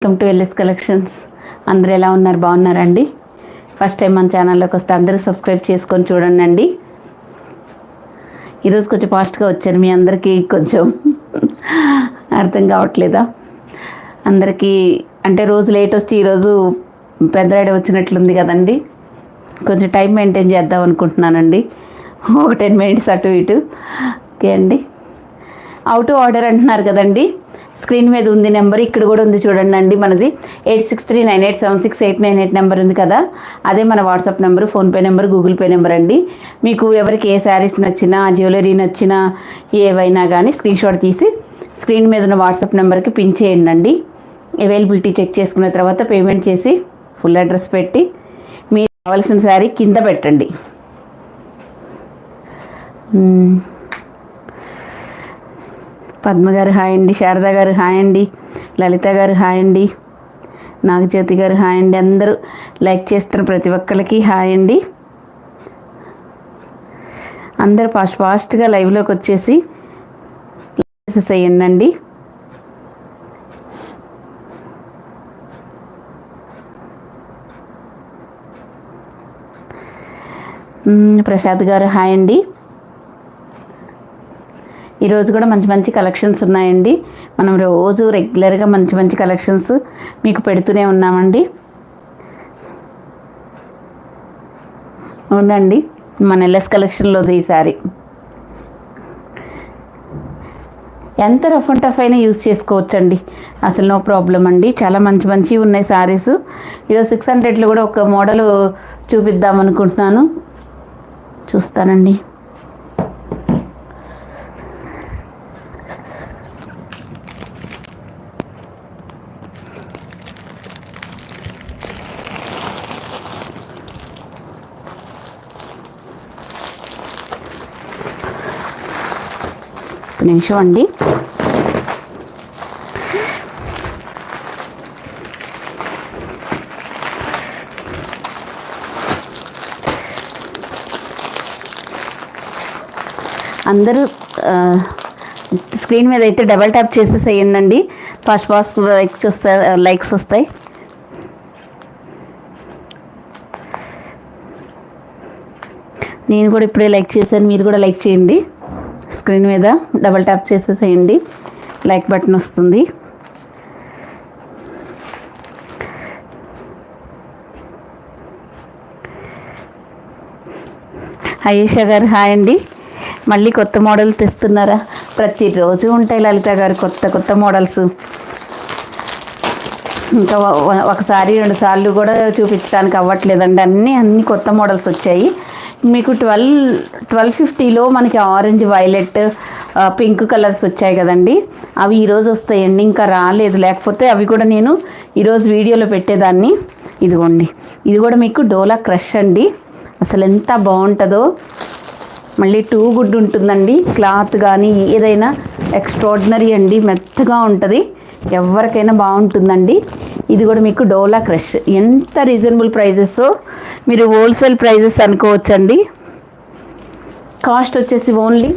Welcome to LS collections. అందరూ ఎలా ఉన్నారు? బాగున్నారండి? ఫస్ట్ టైం మన ఛానల్లోకి వస్తే అందరూ సబ్స్క్రైబ్ చేసుకొని చూడండి అండి. ఈరోజు కొంచెం ఫాస్ట్గా వచ్చాను, మీ అందరికీ కొంచెం అర్థం కావట్లేదా? అందరికీ అంటే రోజు లేట్ వస్తే ఈరోజు పెద్దరాడి వచ్చినట్లుంది కదండి. కొంచెం టైం మెయింటైన్ చేద్దాం అనుకుంటున్నానండి, ఒక 10 minutes అటు ఇటు. ఓకే అండి. అవుట్ ఆర్డర్ అంటున్నారు కదండి, స్క్రీన్ మీద ఉంది నెంబర్, ఇక్కడ కూడా ఉంది చూడండి అండి. మనది 8639876898 నెంబర్ ఉంది కదా, అదే మన WhatsApp number, PhonePe number, Google pay number అండి. మీకు ఎవరికి ఏ శారీస్ నచ్చినా, జ్యువెలరీ నచ్చినా, ఏవైనా కానీ స్క్రీన్ షాట్ తీసి స్క్రీన్ మీద ఉన్న వాట్సాప్ నెంబర్కి పిన్ చేయండి అండి. అవైలబిలిటీ చెక్ చేసుకున్న తర్వాత పేమెంట్ చేసి ఫుల్ అడ్రస్ పెట్టి మీకు కావాల్సిన శారీ కింద పెట్టండి. పద్మ గారు హాయ్ అండి, శారద గారు హాయ్ అండి, లలిత గారు హాయ్ అండి, నాగజ్యోతి గారు హాయ్ అండి. అందరూ లైక్ చేస్తున్న ప్రతి ఒక్కరికి హాయ్ అండి. అందరూ ఫాస్ట్గా లైవ్లోకి వచ్చేసి చేయండి అండి. ప్రసాద్ గారు హాయ్ అండి. ఈరోజు కూడా మంచి మంచి కలెక్షన్స్ ఉన్నాయండి. మనం రోజు రెగ్యులర్గా మంచి మంచి కలెక్షన్స్ మీకు పెడుతూనే ఉన్నామండి. అవునండి, మన ఎల్ఎస్ కలెక్షన్లో ఈసారి ఎంత రఫ్ అండ్ టఫ్ అయినా యూజ్ చేసుకోవచ్చండి, అసలు నో ప్రాబ్లం అండి. చాలా మంచి మంచివి ఉన్నాయి శారీస్. ఈరోజు 600లో కూడా ఒక మోడల్ చూపిద్దాం అనుకుంటున్నాను, చూస్తానండి. నిమిషం అండి. అందరూ స్క్రీన్ మీద అయితే డబల్ ట్యాప్ చేసేసేయండి, ఫాస్ట్ లైక్స్ వస్తాయి. నేను కూడా ఇప్పుడే లైక్ చేశాను, మీరు కూడా లైక్ చేయండి. స్క్రీన్ మీద డబల్ ట్యాప్ చేసేసేయండి, లైక్ బటన్ వస్తుంది. అయేషా గారు హాయ్ అండి. మళ్ళీ కొత్త మోడల్ తెస్తున్నారా? ప్రతిరోజు ఉంటాయి లలిత గారు కొత్త మోడల్స్. ఇంకా ఒకసారి 2 సార్లు కూడా చూపించడానికి అవ్వట్లేదండి, అన్ని కొత్త మోడల్స్ వచ్చాయి. మీకు 1250లో మనకి ఆరెంజ్, వైలెట్, పింక్ కలర్స్ వచ్చాయి కదండి, అవి ఈరోజు వస్తాయండి, ఇంకా రాలేదు. లేకపోతే అవి కూడా నేను ఈరోజు వీడియోలో పెట్టేదాన్ని. ఇదిగోండి, ఇది కూడా మీకు డోలా క్రష్ అండి, అసలు ఎంత బాగుంటుందో. మళ్ళీ 2 గుడ్ ఉంటుందండి, క్లాత్ కానీ ఏదైనా ఎక్స్ట్రాడినరీ అండి, మెత్తగా ఉంటుంది, ఎవరికైనా బాగుంటుందండి. ఇది కూడా మీకు డోలా క్రష్, ఎంత రీజనబుల్ ప్రైజెస్, మీరు హోల్సేల్ ప్రైజెస్ అనుకోవచ్చండి. కాస్ట్ వచ్చేసి ఓన్లీ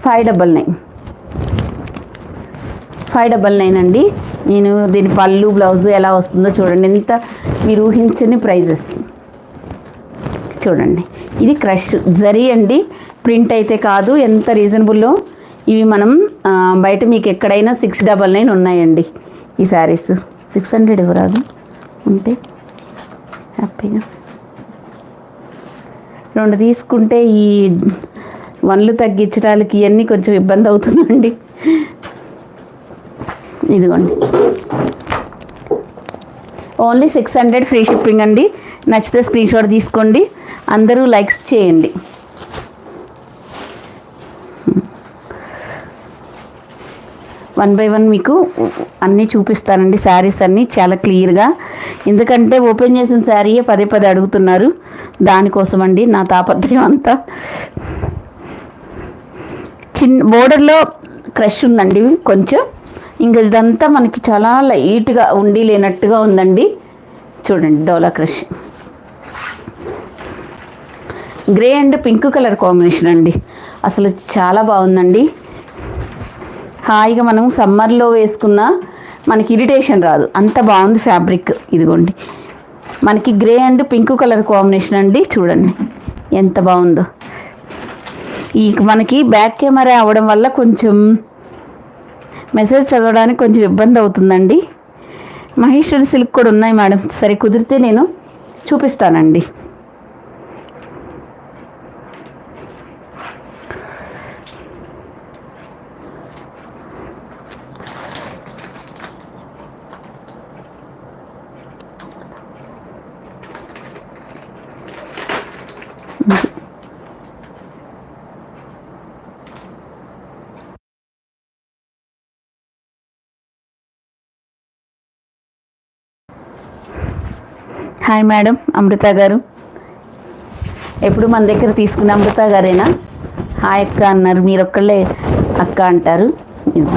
599 అండి. నేను దీని పళ్ళు బ్లౌజ్ ఎలా వస్తుందో చూడండి, ఎంత మీరు ఊహించని ప్రైజెస్ చూడండి. ఇది క్రష్ జరీ అండి, ప్రింట్ అయితే కాదు, ఎంత రీజనబుల్లో. ఇవి మనం బయట మీకు ఎక్కడైనా 699 ఉన్నాయండి ఈ శారీస్. 600 ఇవ్వరాదు ఉంటే హ్యాపీగా. 2 తీసుకుంటే ఈ 1లు తగ్గించడానికి ఇవన్నీ కొంచెం ఇబ్బంది అవుతుందండి. ఇదిగోండి, ఓన్లీ 600 ఫ్రీ షిప్పింగ్ అండి. నచ్చితే స్క్రీన్ షాట్ తీసుకోండి, అందరూ లైక్స్ చేయండి. వన్ బై వన్ మీకు అన్నీ చూపిస్తానండి, శారీస్ అన్నీ చాలా క్లియర్గా. ఎందుకంటే ఓపెన్ చేసిన శారీయే పదే అడుగుతున్నారు, దానికోసం అండి నా తాపత్రయం అంతా. బోర్డర్లో క్రష్ ఉందండి కొంచెం, ఇంకా ఇదంతా మనకి చాలా లైట్గా ఉండి లేనట్టుగా ఉందండి. చూడండి, Dola crush, grey and pink colour combination అండి, అసలు చాలా బాగుందండి. హాయిగా మనం సమ్మర్లో వేసుకున్న మనకి ఇరిటేషన్ రాదు, అంత బాగుంది ఫ్యాబ్రిక్. ఇదిగోండి మనకి grey and pink colour combination అండి, చూడండి ఎంత బాగుందో. ఈ మనకి బ్యాక్ కెమెరా అవ్వడం వల్ల కొంచెం మెసేజ్ చదవడానికి కొంచెం ఇబ్బంది అవుతుందండి. మహేశ్వరి సిల్క్ కూడా ఉన్నాయి మేడం, సరే కుదిరితే నేను చూపిస్తానండి. హాయ్ మేడం, అమృత గారు. ఎప్పుడు మన దగ్గర తీసుకున్న అమృత గారేనా? హాయ్ అక్క అన్నారు, మీరు ఒక్కళ్ళే అక్క అంటారు. ఇది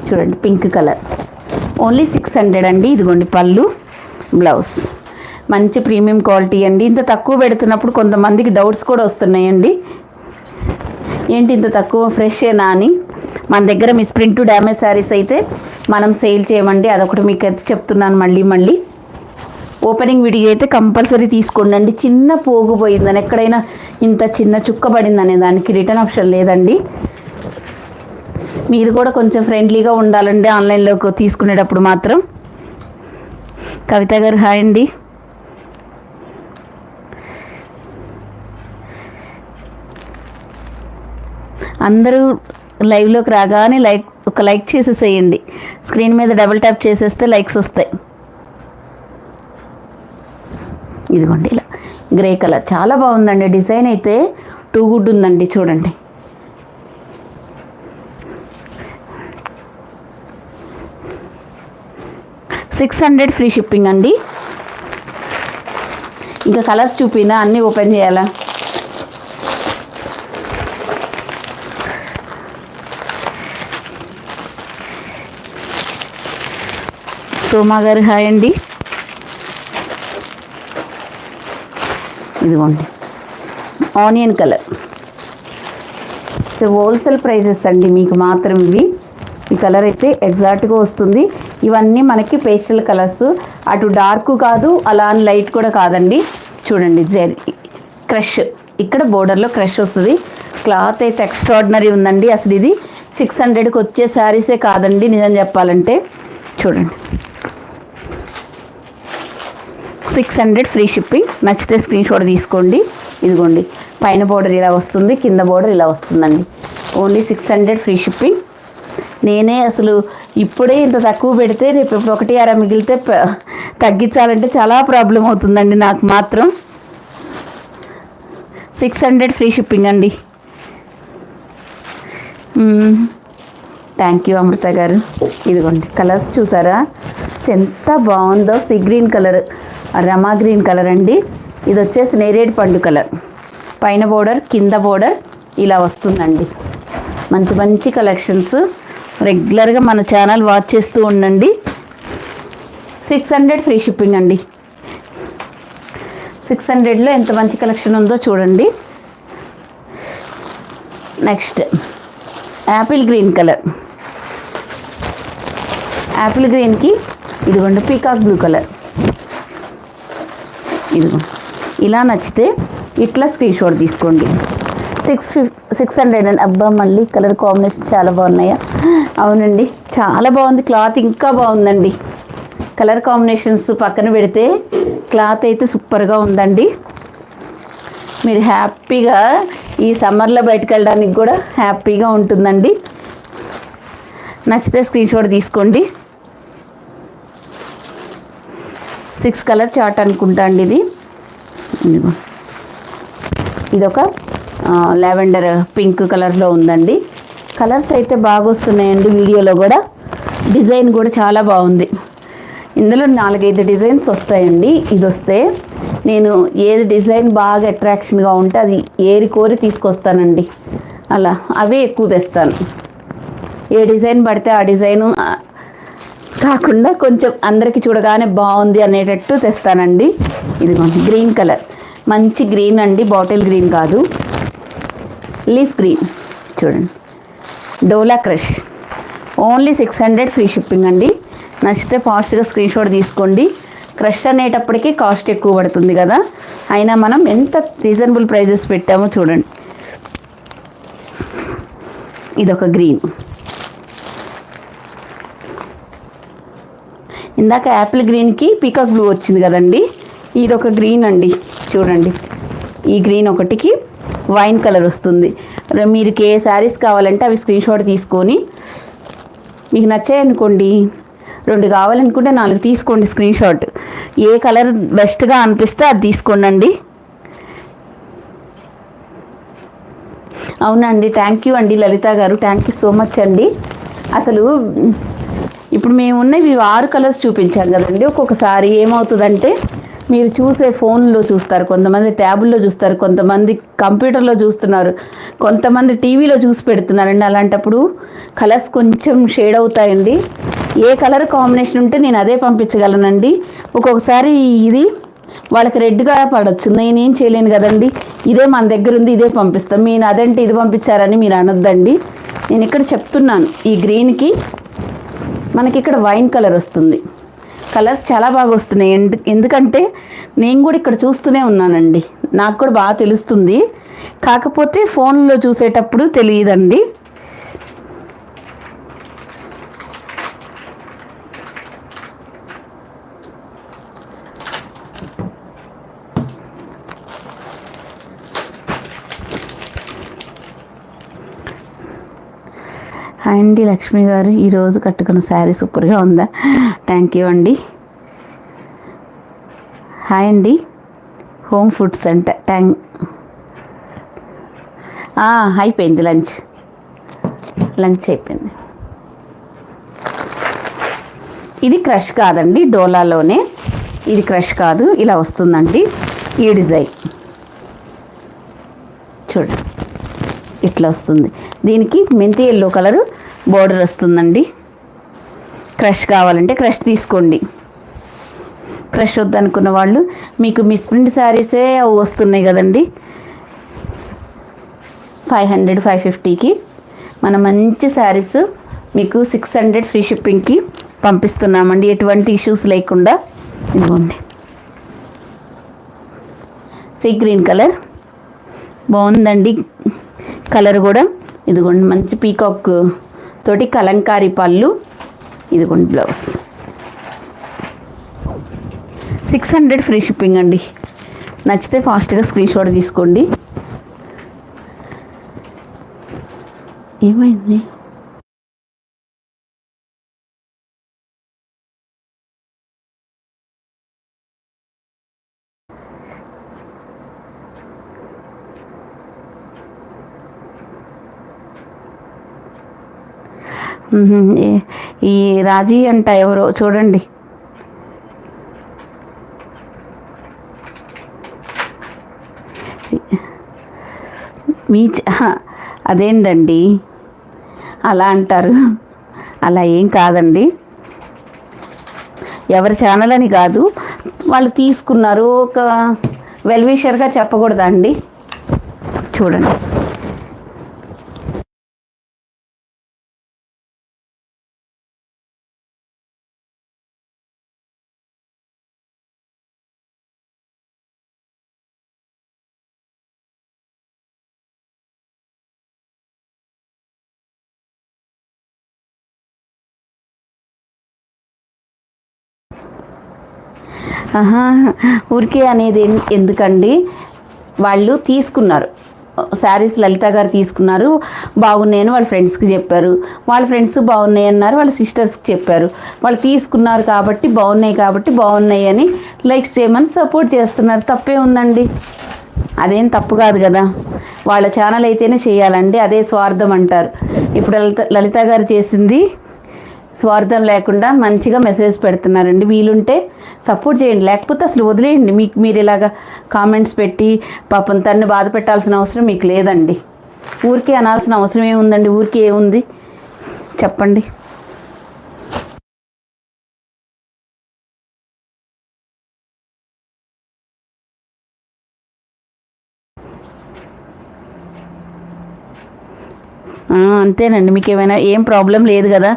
చూడండి పింక్ కలర్, ఓన్లీ 600 అండి. ఇదిగోండి పళ్ళు, బ్లౌజ్, మంచి ప్రీమియం క్వాలిటీ అండి. ఇంత తక్కువ పెడుతున్నప్పుడు కొంతమందికి డౌట్స్ కూడా వస్తున్నాయండి, ఏంటి ఇంత తక్కువ ఫ్రెషేనా అని. మన దగ్గర మిస్ప్రింట్ డ్యామేజ్ శారీస్ అయితే మనం సేల్ చేయమండి, అదొకటి మీకు అయితే చెప్తున్నాను. మళ్ళీ ఓపెనింగ్ వీడియో అయితే కంపల్సరీ తీసుకోండి. చిన్న పోగు పోయిందని, ఎక్కడైనా ఇంత చిన్న చుక్క పడిందనే దానికి రిటర్న్ ఆప్షన్ లేదండి. మీరు కూడా కొంచెం ఫ్రెండ్లీగా ఉండాలండి ఆన్లైన్లో తీసుకునేటప్పుడు మాత్రం. కవిత గారు హాయ్ అండి. అందరూ లైవ్లోకి రాగానే ఒక లైక్ చేసేసేయండి. స్క్రీన్ మీద డబుల్ ట్యాప్ చేసేస్తే లైక్స్ వస్తాయి. ఇదిగోండి ఇలా గ్రే కలర్ చాలా బాగుందండి, డిజైన్ అయితే టూ గుడ్ ఉందండి. చూడండి $600 ఫ్రీ షిప్పింగ్ అండి. ఇంకా కలర్స్ చూపినా అన్నీ ఓపెన్ చేయాలా? సోమా గారు హాయ్ అండి. ఇదిగోండి ఆనియన్ కలర్, హోల్సేల్ ప్రైజెస్ అండి మీకు మాత్రం ఇవి. ఈ కలర్ అయితే ఎగ్జాక్ట్గా వస్తుంది. ఇవన్నీ మనకి పేస్టల్ కలర్స్, అటు డార్క్ కాదు అలా అని లైట్ కూడా కాదండి. చూడండి క్రష్, ఇక్కడ బోర్డర్లో క్రష్ వస్తుంది. క్లాత్ అయితే ఎక్స్ట్రాడినరీ ఉందండి. అసలు ఇది 600కి వచ్చే శారీసే కాదండి నిజం చెప్పాలంటే. చూడండి 600 ఫ్రీ షిప్పింగ్. నచ్చితే స్క్రీన్ షాట్ తీసుకోండి. ఇదిగోండి పైన బోర్డర్ ఇలా వస్తుంది, కింద బోర్డర్ ఇలా వస్తుందండి. Only 600 free shipping. నేనే అసలు ఇప్పుడే ఇంత తక్కువ పెడితే రేపు ఇప్పుడు 1/6 మిగిలితే తగ్గించాలంటే చాలా ప్రాబ్లం అవుతుందండి నాకు మాత్రం. 600 ఫ్రీ షిప్పింగ్ అండి. థ్యాంక్ యూ అమృత గారు. ఇదిగోండి కలర్స్ చూసారా ఎంత బాగుందో. సీ గ్రీన్ కలర్, రమా గ్రీన్ కలర్ అండి. ఇది వచ్చేసి నేరేడు పండు కలర్, పైన బోర్డర్ కింద బోర్డర్ ఇలా వస్తుందండి. మంచి మంచి కలెక్షన్స్, రెగ్యులర్గా మన ఛానల్ వాచ్ చేస్తూ ఉండండి. 600 ఫ్రీ షిప్పింగ్ అండి. 600లో ఎంత మంచి కలెక్షన్ ఉందో చూడండి. Next Apple green colour, Apple గ్రీన్కి ఇదిగోండి పీకాక్ బ్లూ కలర్. ఇదిగో ఇలా నచ్చితే ఇట్లా స్క్రీన్ షాట్ తీసుకోండి. 600 అండి. అబ్బా మళ్ళీ కలర్ కాంబినేషన్ చాలా బాగున్నాయా? అవునండి చాలా బాగుంది. క్లాత్ ఇంకా బాగుందండి. కలర్ కాంబినేషన్స్ పక్కన పెడితే క్లాత్ అయితే సూపర్గా ఉందండి. మీరు హ్యాపీగా ఈ సమ్మర్లో బయటకు వెళ్ళడానికి కూడా హ్యాపీగా ఉంటుందండి. నచ్చితే స్క్రీన్ షాట్ తీసుకోండి. 6 కలర్ చార్ట్ అనుకుంటా అండి ఇది. ఇదొక లావెండర్ పింక్ కలర్లో ఉందండి. కలర్స్ అయితే బాగా వస్తున్నాయండి వీడియోలో కూడా. డిజైన్ కూడా చాలా బాగుంది. ఇందులో 4-5 డిజైన్స్ వస్తాయండి. ఇది వస్తే నేను ఏది డిజైన్ బాగా అట్రాక్షన్గా ఉంటే అది ఏరి కోరి తీసుకొస్తానండి. అలా అవే ఎక్కువ తెస్తాను. ఏ డిజైన్ పడితే ఆ డిజైను కాకుండా కొంచెం అందరికీ చూడగానే బాగుంది అనేటట్టు తెస్తానండి. ఇదిగోండి గ్రీన్ కలర్, మంచి గ్రీన్ అండి, బాటిల్ గ్రీన్ కాదు, లీఫ్ గ్రీన్. చూడండి Dola crush, only 600 free shipping అండి. నచ్చితే ఫాస్ట్గా స్క్రీన్ షాట్ తీసుకోండి. క్రష్ అనేటప్పటికీ కాస్ట్ ఎక్కువ పడుతుంది కదా, అయినా మనం ఎంత రీజనబుల్ ప్రైజెస్ పెట్టామో చూడండి. ఇదొక గ్రీన్, ఇందాక యాపిల్ గ్రీన్కి పీకాక్ బ్లూ వచ్చింది కదండి, ఇదొక గ్రీన్ అండి. చూడండి, ఈ గ్రీన్ ఒకటికి వైన్ కలర్ వస్తుంది. మీరు ఏ శారీస్ కావాలంటే అవి స్క్రీన్ షాట్ తీసుకొని, మీకు నచ్చాయనుకోండి 2 కావాలనుకుంటే 4 తీసుకోండి స్క్రీన్ షాట్. ఏ కలర్ బెస్ట్గా అనిపిస్తే అది తీసుకోండి. అవునండి, థ్యాంక్ యూ అండి లలిత గారు, థ్యాంక్ యూ సో మచ్ అండి. అసలు ఇప్పుడు మేము ఉన్నవి 6 కలర్స్ చూపించాం కదండి. ఒక్కొక్కసారి ఏమవుతుందంటే మీరు చూసే ఫోన్లో చూస్తారు, కొంతమంది ట్యాబుల్లో చూస్తారు, కొంతమంది కంప్యూటర్లో చూస్తున్నారు, కొంతమంది టీవీలో చూసి పెడుతున్నారండి. అలాంటప్పుడు కలర్స్ కొంచెం షేడ్ అవుతాయండి. ఏ కలర్ కాంబినేషన్ ఉంటే నేను అదే పంపించగలనండి. ఒక్కొక్కసారి ఇది వాళ్ళకి రెడ్గా పడవచ్చు, నేనేం చేయలేను కదండి. ఇదే మన దగ్గర ఉంది, ఇదే పంపిస్తాం. మీరు అదంటే ఇది పంపించారని మీరు అనొద్దండి. నేను ఇక్కడ చెప్తున్నాను, ఈ గ్రీన్కి మనకి ఇక్కడ వైన్ కలర్ వస్తుంది. కలర్స్ చాలా బాగా వస్తున్నాయి. ఎందుకంటే నేను కూడా ఇక్కడ చూస్తూనే ఉన్నానండి, నాకు కూడా బాగా తెలుస్తుంది. కాకపోతే ఫోన్లో చూసేటప్పుడు తెలియదండి. హాయ్ అండి లక్ష్మి గారు, ఈరోజు కట్టుకున్న శారీ సూపర్గా ఉందా? థ్యాంక్ యూ అండి. హాయ్ అండి, హోమ్ ఫుడ్స్ అంటే అయిపోయింది, లంచ్ అయిపోయింది. ఇది క్రష్ కాదండి, డోలాలోనే. ఇది క్రష్ కాదు, ఇలా వస్తుందండి ఈ డిజైన్. చూడండి, ఇట్లా వస్తుంది. దీనికి మెంతి ఎల్లో కలరు బోర్డర్ వస్తుందండి. క్రష్ కావాలంటే క్రష్ తీసుకోండి. క్రష్ వద్దనుకున్న వాళ్ళు మీకు మిస్ప్రింట్ శారీసే వస్తున్నాయి కదండి, 500 550కి మన మంచి శారీస్ మీకు 600 ఫ్రీ షిప్పింగ్కి పంపిస్తున్నామండి, ఎటువంటి ఇష్యూస్ లేకుండా. ఇదిగోండి, సీ గ్రీన్ కలర్ బాగుందండి. కలర్ కూడా ఇదిగోండి, మంచి పీకాక్ తోటి కలంకారీ పళ్ళు. ఇదిగోండి బ్లౌజ్. 600 ఫ్రీ షిప్పింగ్ అండి. నచ్చితే ఫాస్ట్గా స్క్రీన్ షాట్ తీసుకోండి. ఏమైంది? ఈ రాజీ అంట ఎవరో చూడండి. అదేంటండి అలా అంటారు? అలా ఏం కాదండి, ఎవరి ఛానల్ అని కాదు, వాళ్ళు తీసుకున్నారు. ఒక వెల్విషర్గా చెప్పకూడదా అండి? చూడండి, ఊరికే అనేది ఎందుకండి, వాళ్ళు తీసుకున్నారు శారీస్, లలిత గారు తీసుకున్నారు, బాగున్నాయని వాళ్ళ ఫ్రెండ్స్కి చెప్పారు, వాళ్ళ ఫ్రెండ్స్ బాగున్నాయి అన్నారు, వాళ్ళ సిస్టర్స్కి చెప్పారు. వాళ్ళు తీసుకున్నారు కాబట్టి బాగున్నాయి అని లైక్స్ చేయమని సపోర్ట్ చేస్తున్నారు. తప్పే ఉందండి, అదేం తప్పు కాదు కదా. వాళ్ళ ఛానల్ అయితేనే చేయాలండి, అదే స్వార్థం అంటారు. ఇప్పుడు లలిత గారు చేసింది స్వార్థం లేకుండా మంచిగా మెసేజ్ పెడుతున్నారండి. వీలుంటే సపోర్ట్ చేయండి, లేకపోతే అసలు వదిలేయండి. మీరు ఇలాగా కామెంట్స్ పెట్టి పాపం తన్ని బాధ పెట్టాల్సిన అవసరం మీకు లేదండి. ఊరికే అనాల్సిన అవసరం ఏముందండి? ఊరికే ఏముంది చెప్పండి. అంతేనండి. మీకు ఏమైనా ఏం ప్రాబ్లం లేదు కదా.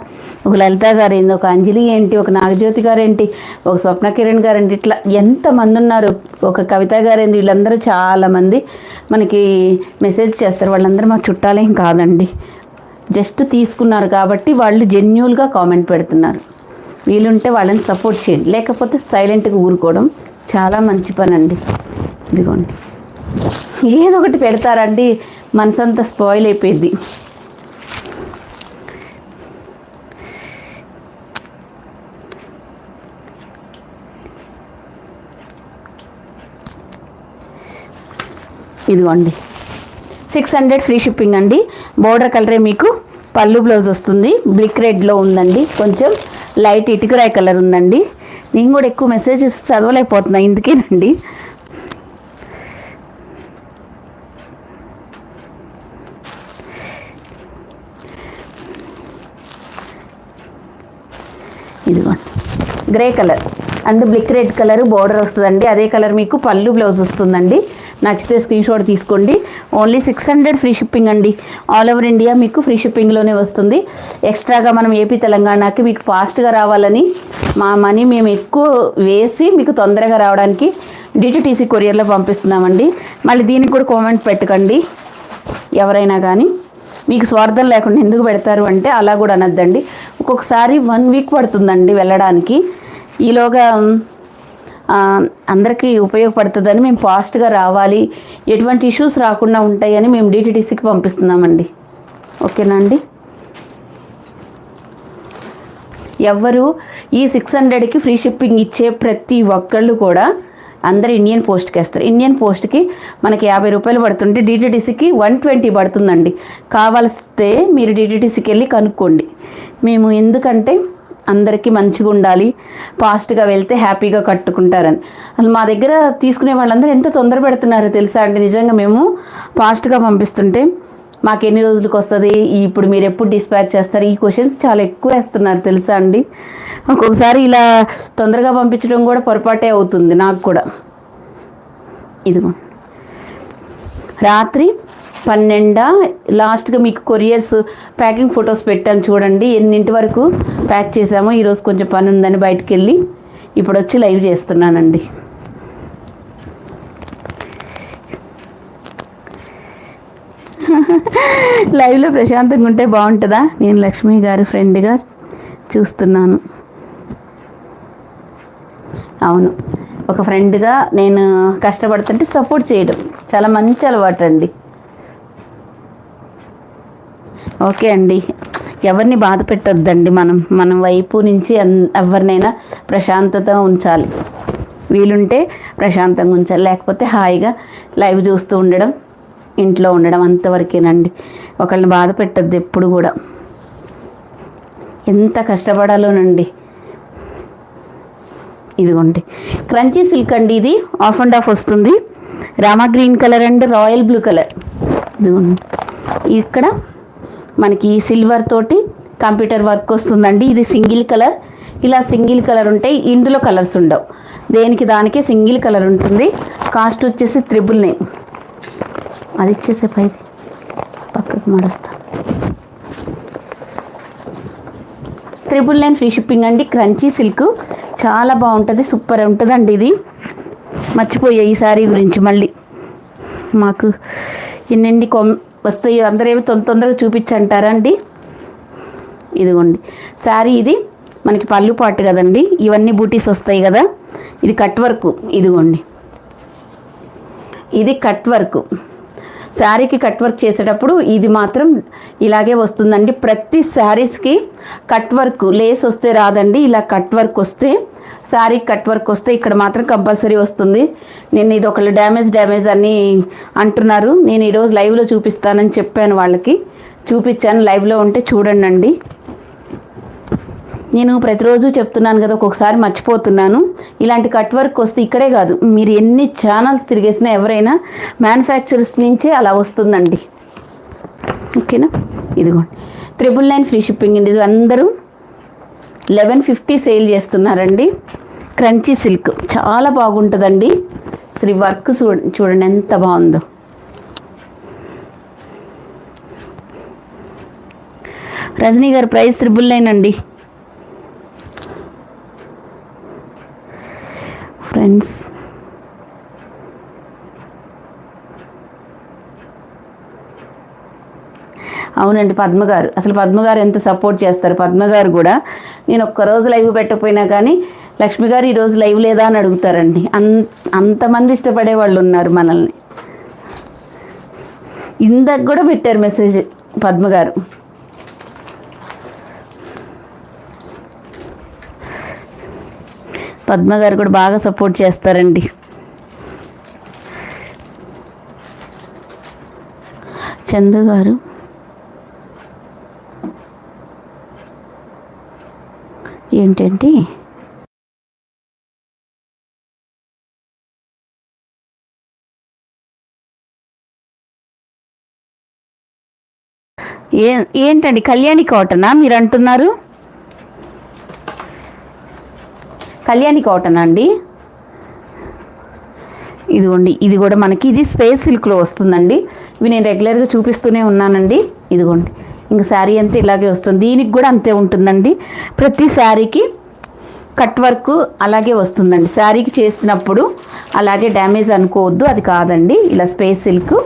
ఒక లలిత గారు ఏంటి, ఒక అంజలి ఏంటి, ఒక నాగజ్యోతి గారు ఏంటి, ఒక స్వప్న కిరణ్ గారు ఏంటి, ఇట్లా ఎంతమంది ఉన్నారు, ఒక కవిత గారు ఏంటి, వీళ్ళందరూ చాలామంది మనకి మెసేజ్ చేస్తారు. వాళ్ళందరూ మా చుట్టాలేం కాదండి, జస్ట్ తీసుకున్నారు కాబట్టి వాళ్ళు జెన్యూన్గా కామెంట్ పెడుతున్నారు. వీలుంటే వాళ్ళని సపోర్ట్ చేయండి, లేకపోతే సైలెంట్గా ఊరుకోవడం చాలా మంచి పని అండి. ఇదిగోండి, ఏదో ఒకటి పెడతారండి, మనసంతా స్పాయిల్ అయిపోయింది. ఇదిగోండి 600 ఫ్రీ షిప్పింగ్ అండి. బోర్డర్ కలరే మీకు పళ్ళు బ్లౌజ్ వస్తుంది. బ్లిక్ రెడ్లో ఉందండి, కొంచెం లైట్ ఇటుకరాయ్ కలర్ ఉందండి. నేను కూడా ఎక్కువ మెసేజెస్ చదవలేకపోతున్నా, ఇందుకేనండి. ఇదిగోండి grey colour and brick red colour border వస్తుందండి. అదే కలర్ మీకు పళ్ళు బ్లౌజ్ వస్తుందండి. నచ్చితే స్క్రీన్ షాట్ తీసుకోండి. ఓన్లీ 600 ఫ్రీ షిప్పింగ్ అండి. ఆల్ ఓవర్ ఇండియా మీకు ఫ్రీ షిప్పింగ్లోనే వస్తుంది. ఎక్స్ట్రాగా మనం ఏపీ తెలంగాణకి మీకు ఫాస్ట్గా రావాలని మా మనీ మేము ఎక్కువ వేసి మీకు తొందరగా రావడానికి డిటిటీసీ కొరియర్లో పంపిస్తున్నామండి. మళ్ళీ దీనికి కూడా కామెంట్ పెట్టకండి ఎవరైనా కానీ. మీకు స్వార్థం లేకుండా ఎందుకు పెడతారు అంటే అలా కూడా అనద్దండి. ఒక్కొక్కసారి 1 వీక్ పడుతుందండి వెళ్ళడానికి. ఈలోగా అందరికీ ఉపయోగపడుతుందని మేము ఫాస్ట్గా రావాలి, ఎటువంటి ఇష్యూస్ రాకుండా ఉంటాయని మేము డిటిటీసీకి పంపిస్తున్నామండి. ఓకేనా అండి. ఎవ్వరు ఈ 600కి ఫ్రీ షిప్పింగ్ ఇచ్చే ప్రతి ఒక్కళ్ళు కూడా అందరు ఇండియన్ పోస్ట్కి వేస్తారు. ఇండియన్ పోస్ట్కి మనకి 50 రూపాయలు పడుతుంటే డిటిటీసీకి 120 పడుతుందండి. కావాల్స్తే మీరు డిటిటీసీకి వెళ్ళి కనుక్కోండి. మేము ఎందుకంటే అందరికీ మంచిగా ఉండాలి, ఫాస్ట్గా వెళ్తే హ్యాపీగా కట్టుకుంటారని. అసలు మా దగ్గర తీసుకునే వాళ్ళందరూ ఎంత తొందర పెడుతున్నారో తెలుసా అండి. నిజంగా మేము ఫాస్ట్గా పంపిస్తుంటే మాకు ఎన్ని రోజులకు వస్తుంది, ఇప్పుడు మీరు ఎప్పుడు డిస్పాచ్ చేస్తారు, ఈ క్వశ్చన్స్ చాలా ఎక్కువ వేస్తున్నారు తెలుసా అండి. ఒక్కొక్కసారి ఇలా తొందరగా పంపించడం కూడా పొరపాటే అవుతుంది నాకు కూడా. ఇదిగో రాత్రి 12 లాస్ట్గా మీకు కొరియర్స్ ప్యాకింగ్ ఫొటోస్ పెట్టాను చూడండి, ఎన్నింటి వరకు ప్యాక్ చేసామో. ఈరోజు కొంచెం పని ఉందని బయటికి వెళ్ళి ఇప్పుడు వచ్చి లైవ్ చేస్తున్నానండి. లైవ్లో ప్రశాంతంగా ఉంటే బాగుంటుందా? నేను లక్ష్మి గారి ఫ్రెండ్గా చూస్తున్నాను. అవును, ఒక ఫ్రెండ్గా నేను కష్టపడుతుంటే సపోర్ట్ చేయడం చాలా మంచి అలవాటు అండి. ఓకే అండి, ఎవరిని బాధ పెట్టొద్దండి. మన వైపు నుంచి ఎవరినైనా ప్రశాంతత ఉంచాలి. వీలుంటే ప్రశాంతంగా ఉంచాలి, లేకపోతే హాయిగా లైవ్ చూస్తూ ఉండడం, ఇంట్లో ఉండడం, అంతవరకేనండి. ఒకళ్ళని బాధ పెట్టద్దు ఎప్పుడు కూడా. ఎంత కష్టపడాలోనండి. ఇదిగోండి క్రంచీ సిల్క్ అండి, ఇది ఆఫ్ అండ్ ఆఫ్ వస్తుంది. Rama green colour and royal blue colour. ఇదిగోండి ఇక్కడ మనకి సిల్వర్ తోటి కంప్యూటర్ వర్క్ వస్తుందండి. ఇది సింగిల్ కలర్, ఇలా సింగిల్ కలర్ ఉంటాయి, ఇందులో కలర్స్ ఉండవు. దేనికి దానికే సింగిల్ కలర్ ఉంటుంది. కాస్ట్ వచ్చేసి 999. అది ఇచ్చేసే పైది పక్కకు మడుస్తా. 999 ఫ్రీ షిప్పింగ్ అండి. క్రంచీ సిల్క్ చాలా బాగుంటుంది, సూపర్ ఉంటుందండి. ఇది మర్చిపోయా ఈ శారీ గురించి. మళ్ళీ మాకు ఎన్నెండి వస్తాయి, అందరేమి తొందరగా చూపించంటారా అండి. ఇదిగోండి శారీ, ఇది మనకి పళ్ళు పాటు కదండి, ఇవన్నీ బూటీస్ వస్తాయి కదా. ఇది కట్ వర్క్. ఇదిగోండి ఇది కట్ వర్క్. శారీకి కట్ వర్క్ చేసేటప్పుడు ఇది మాత్రం ఇలాగే వస్తుందండి. ప్రతి శారీస్కి కట్ వర్క్, లేస్ వస్తే రాదండి, ఇలా కట్ వర్క్ వస్తే, శారీకి కట్ వర్క్ వస్తే ఇక్కడ మాత్రం కంపల్సరీ వస్తుంది. నేను ఇది ఒకళ్ళు డ్యామేజ్ అని అంటున్నారు. నేను ఈరోజు లైవ్లో చూపిస్తానని చెప్పాను వాళ్ళకి, చూపించాను. లైవ్లో ఉంటే చూడండి అండి. నేను ప్రతిరోజు చెప్తున్నాను కదా, ఒక్కొక్కసారి మర్చిపోతున్నాను. ఇలాంటి కట్ వర్క్ వస్తే ఇక్కడే కాదు, మీరు ఎన్ని ఛానల్స్ తిరిగేసినా ఎవరైనా మ్యానుఫ్యాక్చరర్స్ నుంచే అలా వస్తుందండి. ఓకేనా. ఇదిగోండి 999 ఫ్రీ షిప్పింగ్ అండి. ఇది అందరూ 1150 సేల్ చేస్తున్నారండి. క్రంచీ సిల్క్ చాలా బాగుంటుందండి. అసలు వర్క్ చూడండి ఎంత బాగుందో. రజనీ గారు ప్రైస్ 999 అండి ఫ్రెండ్స్. అవునండి, పద్మగారు అసలు పద్మగారు ఎంత సపోర్ట్ చేస్తారు. పద్మగారు కూడా నేను ఒక్కరోజు లైవ్ పెట్టకపోయినా కానీ లక్ష్మి గారు ఈరోజు లైవ్ లేదా అని అడుగుతారండి. అంతమంది ఇష్టపడే వాళ్ళు ఉన్నారు మనల్ని. ఇందాక కూడా పెట్టారు మెసేజ్ పద్మగారు. పద్మగారు కూడా బాగా సపోర్ట్ చేస్తారండి. చందు గారు ఏంటంటే ఏంటండి కళ్యాణి కాటనా మీరు అంటున్నారు? కళ్యాణి కాటన్ అండి. ఇదిగోండి, ఇది కూడా మనకి ఇది స్పేస్ సిల్క్లో వస్తుందండి. ఇవి నేను రెగ్యులర్గా చూపిస్తూనే ఉన్నానండి. ఇదిగోండి, ఇంకా శారీ అంతా ఇలాగే వస్తుంది. దీనికి కూడా అంతే ఉంటుందండి. ప్రతి శారీకి కట్ వర్క్ అలాగే వస్తుందండి. శారీకి చేసినప్పుడు అలాగే డ్యామేజ్ అనుకోవద్దు, అది కాదండి. ఇలా స్పేస్ సిల్క్.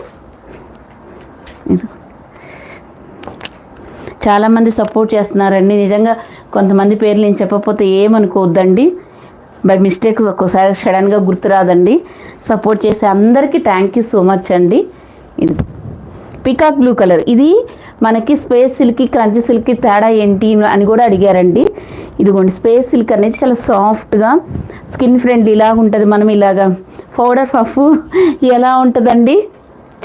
చాలామంది సపోర్ట్ చేస్తున్నారండి. నిజంగా కొంతమంది పేర్లు నేను చెప్పకపోతే ఏమనుకోవద్దండి. బై మిస్టేక్ ఒక్కోసారి సడన్గా గుర్తురాదండి. సపోర్ట్ చేసే అందరికీ థ్యాంక్ యూ సో మచ్ అండి. ఇది పికాక్ బ్లూ కలర్. ఇది మనకి స్పేస్ సిల్క్కి క్రంచీ సిల్క్కి తేడా ఏంటి అని కూడా అడిగారండి. ఇదిగోండి, స్పేస్ సిల్క్ అనేది చాలా సాఫ్ట్గా స్కిన్ ఫ్రెండ్లీ ఇలాగ ఉంటుంది. మనం ఇలాగా పౌడర్ పఫ్ ఎలా ఉంటుందండి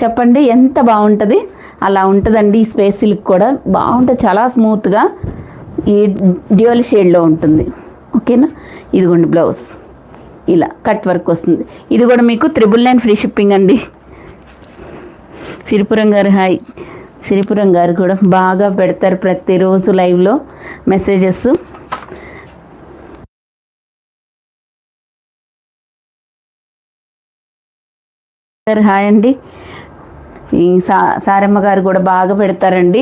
చెప్పండి, ఎంత బాగుంటుంది. అలా ఉంటుందండి. ఈ స్పేస్ సిల్క్ కూడా బాగుంటుంది, చాలా స్మూత్గా ఈ డ్యూయల్ షేడ్లో ఉంటుంది. ఓకేనా? ఇదిగోండి బ్లౌజ్ ఇలా కట్ వర్క్ వస్తుంది. ఇది కూడా మీకు 999 ఫ్రీ షిప్పింగ్ అండి. సిరిపురం గారు హాయ్. సిరిపురం గారు కూడా బాగా పెడతారు ప్రతిరోజు లైవ్లో మెసేజెస్. హాయ్ అండి. సారమ్మ గారు కూడా బాగా పెడతారండి.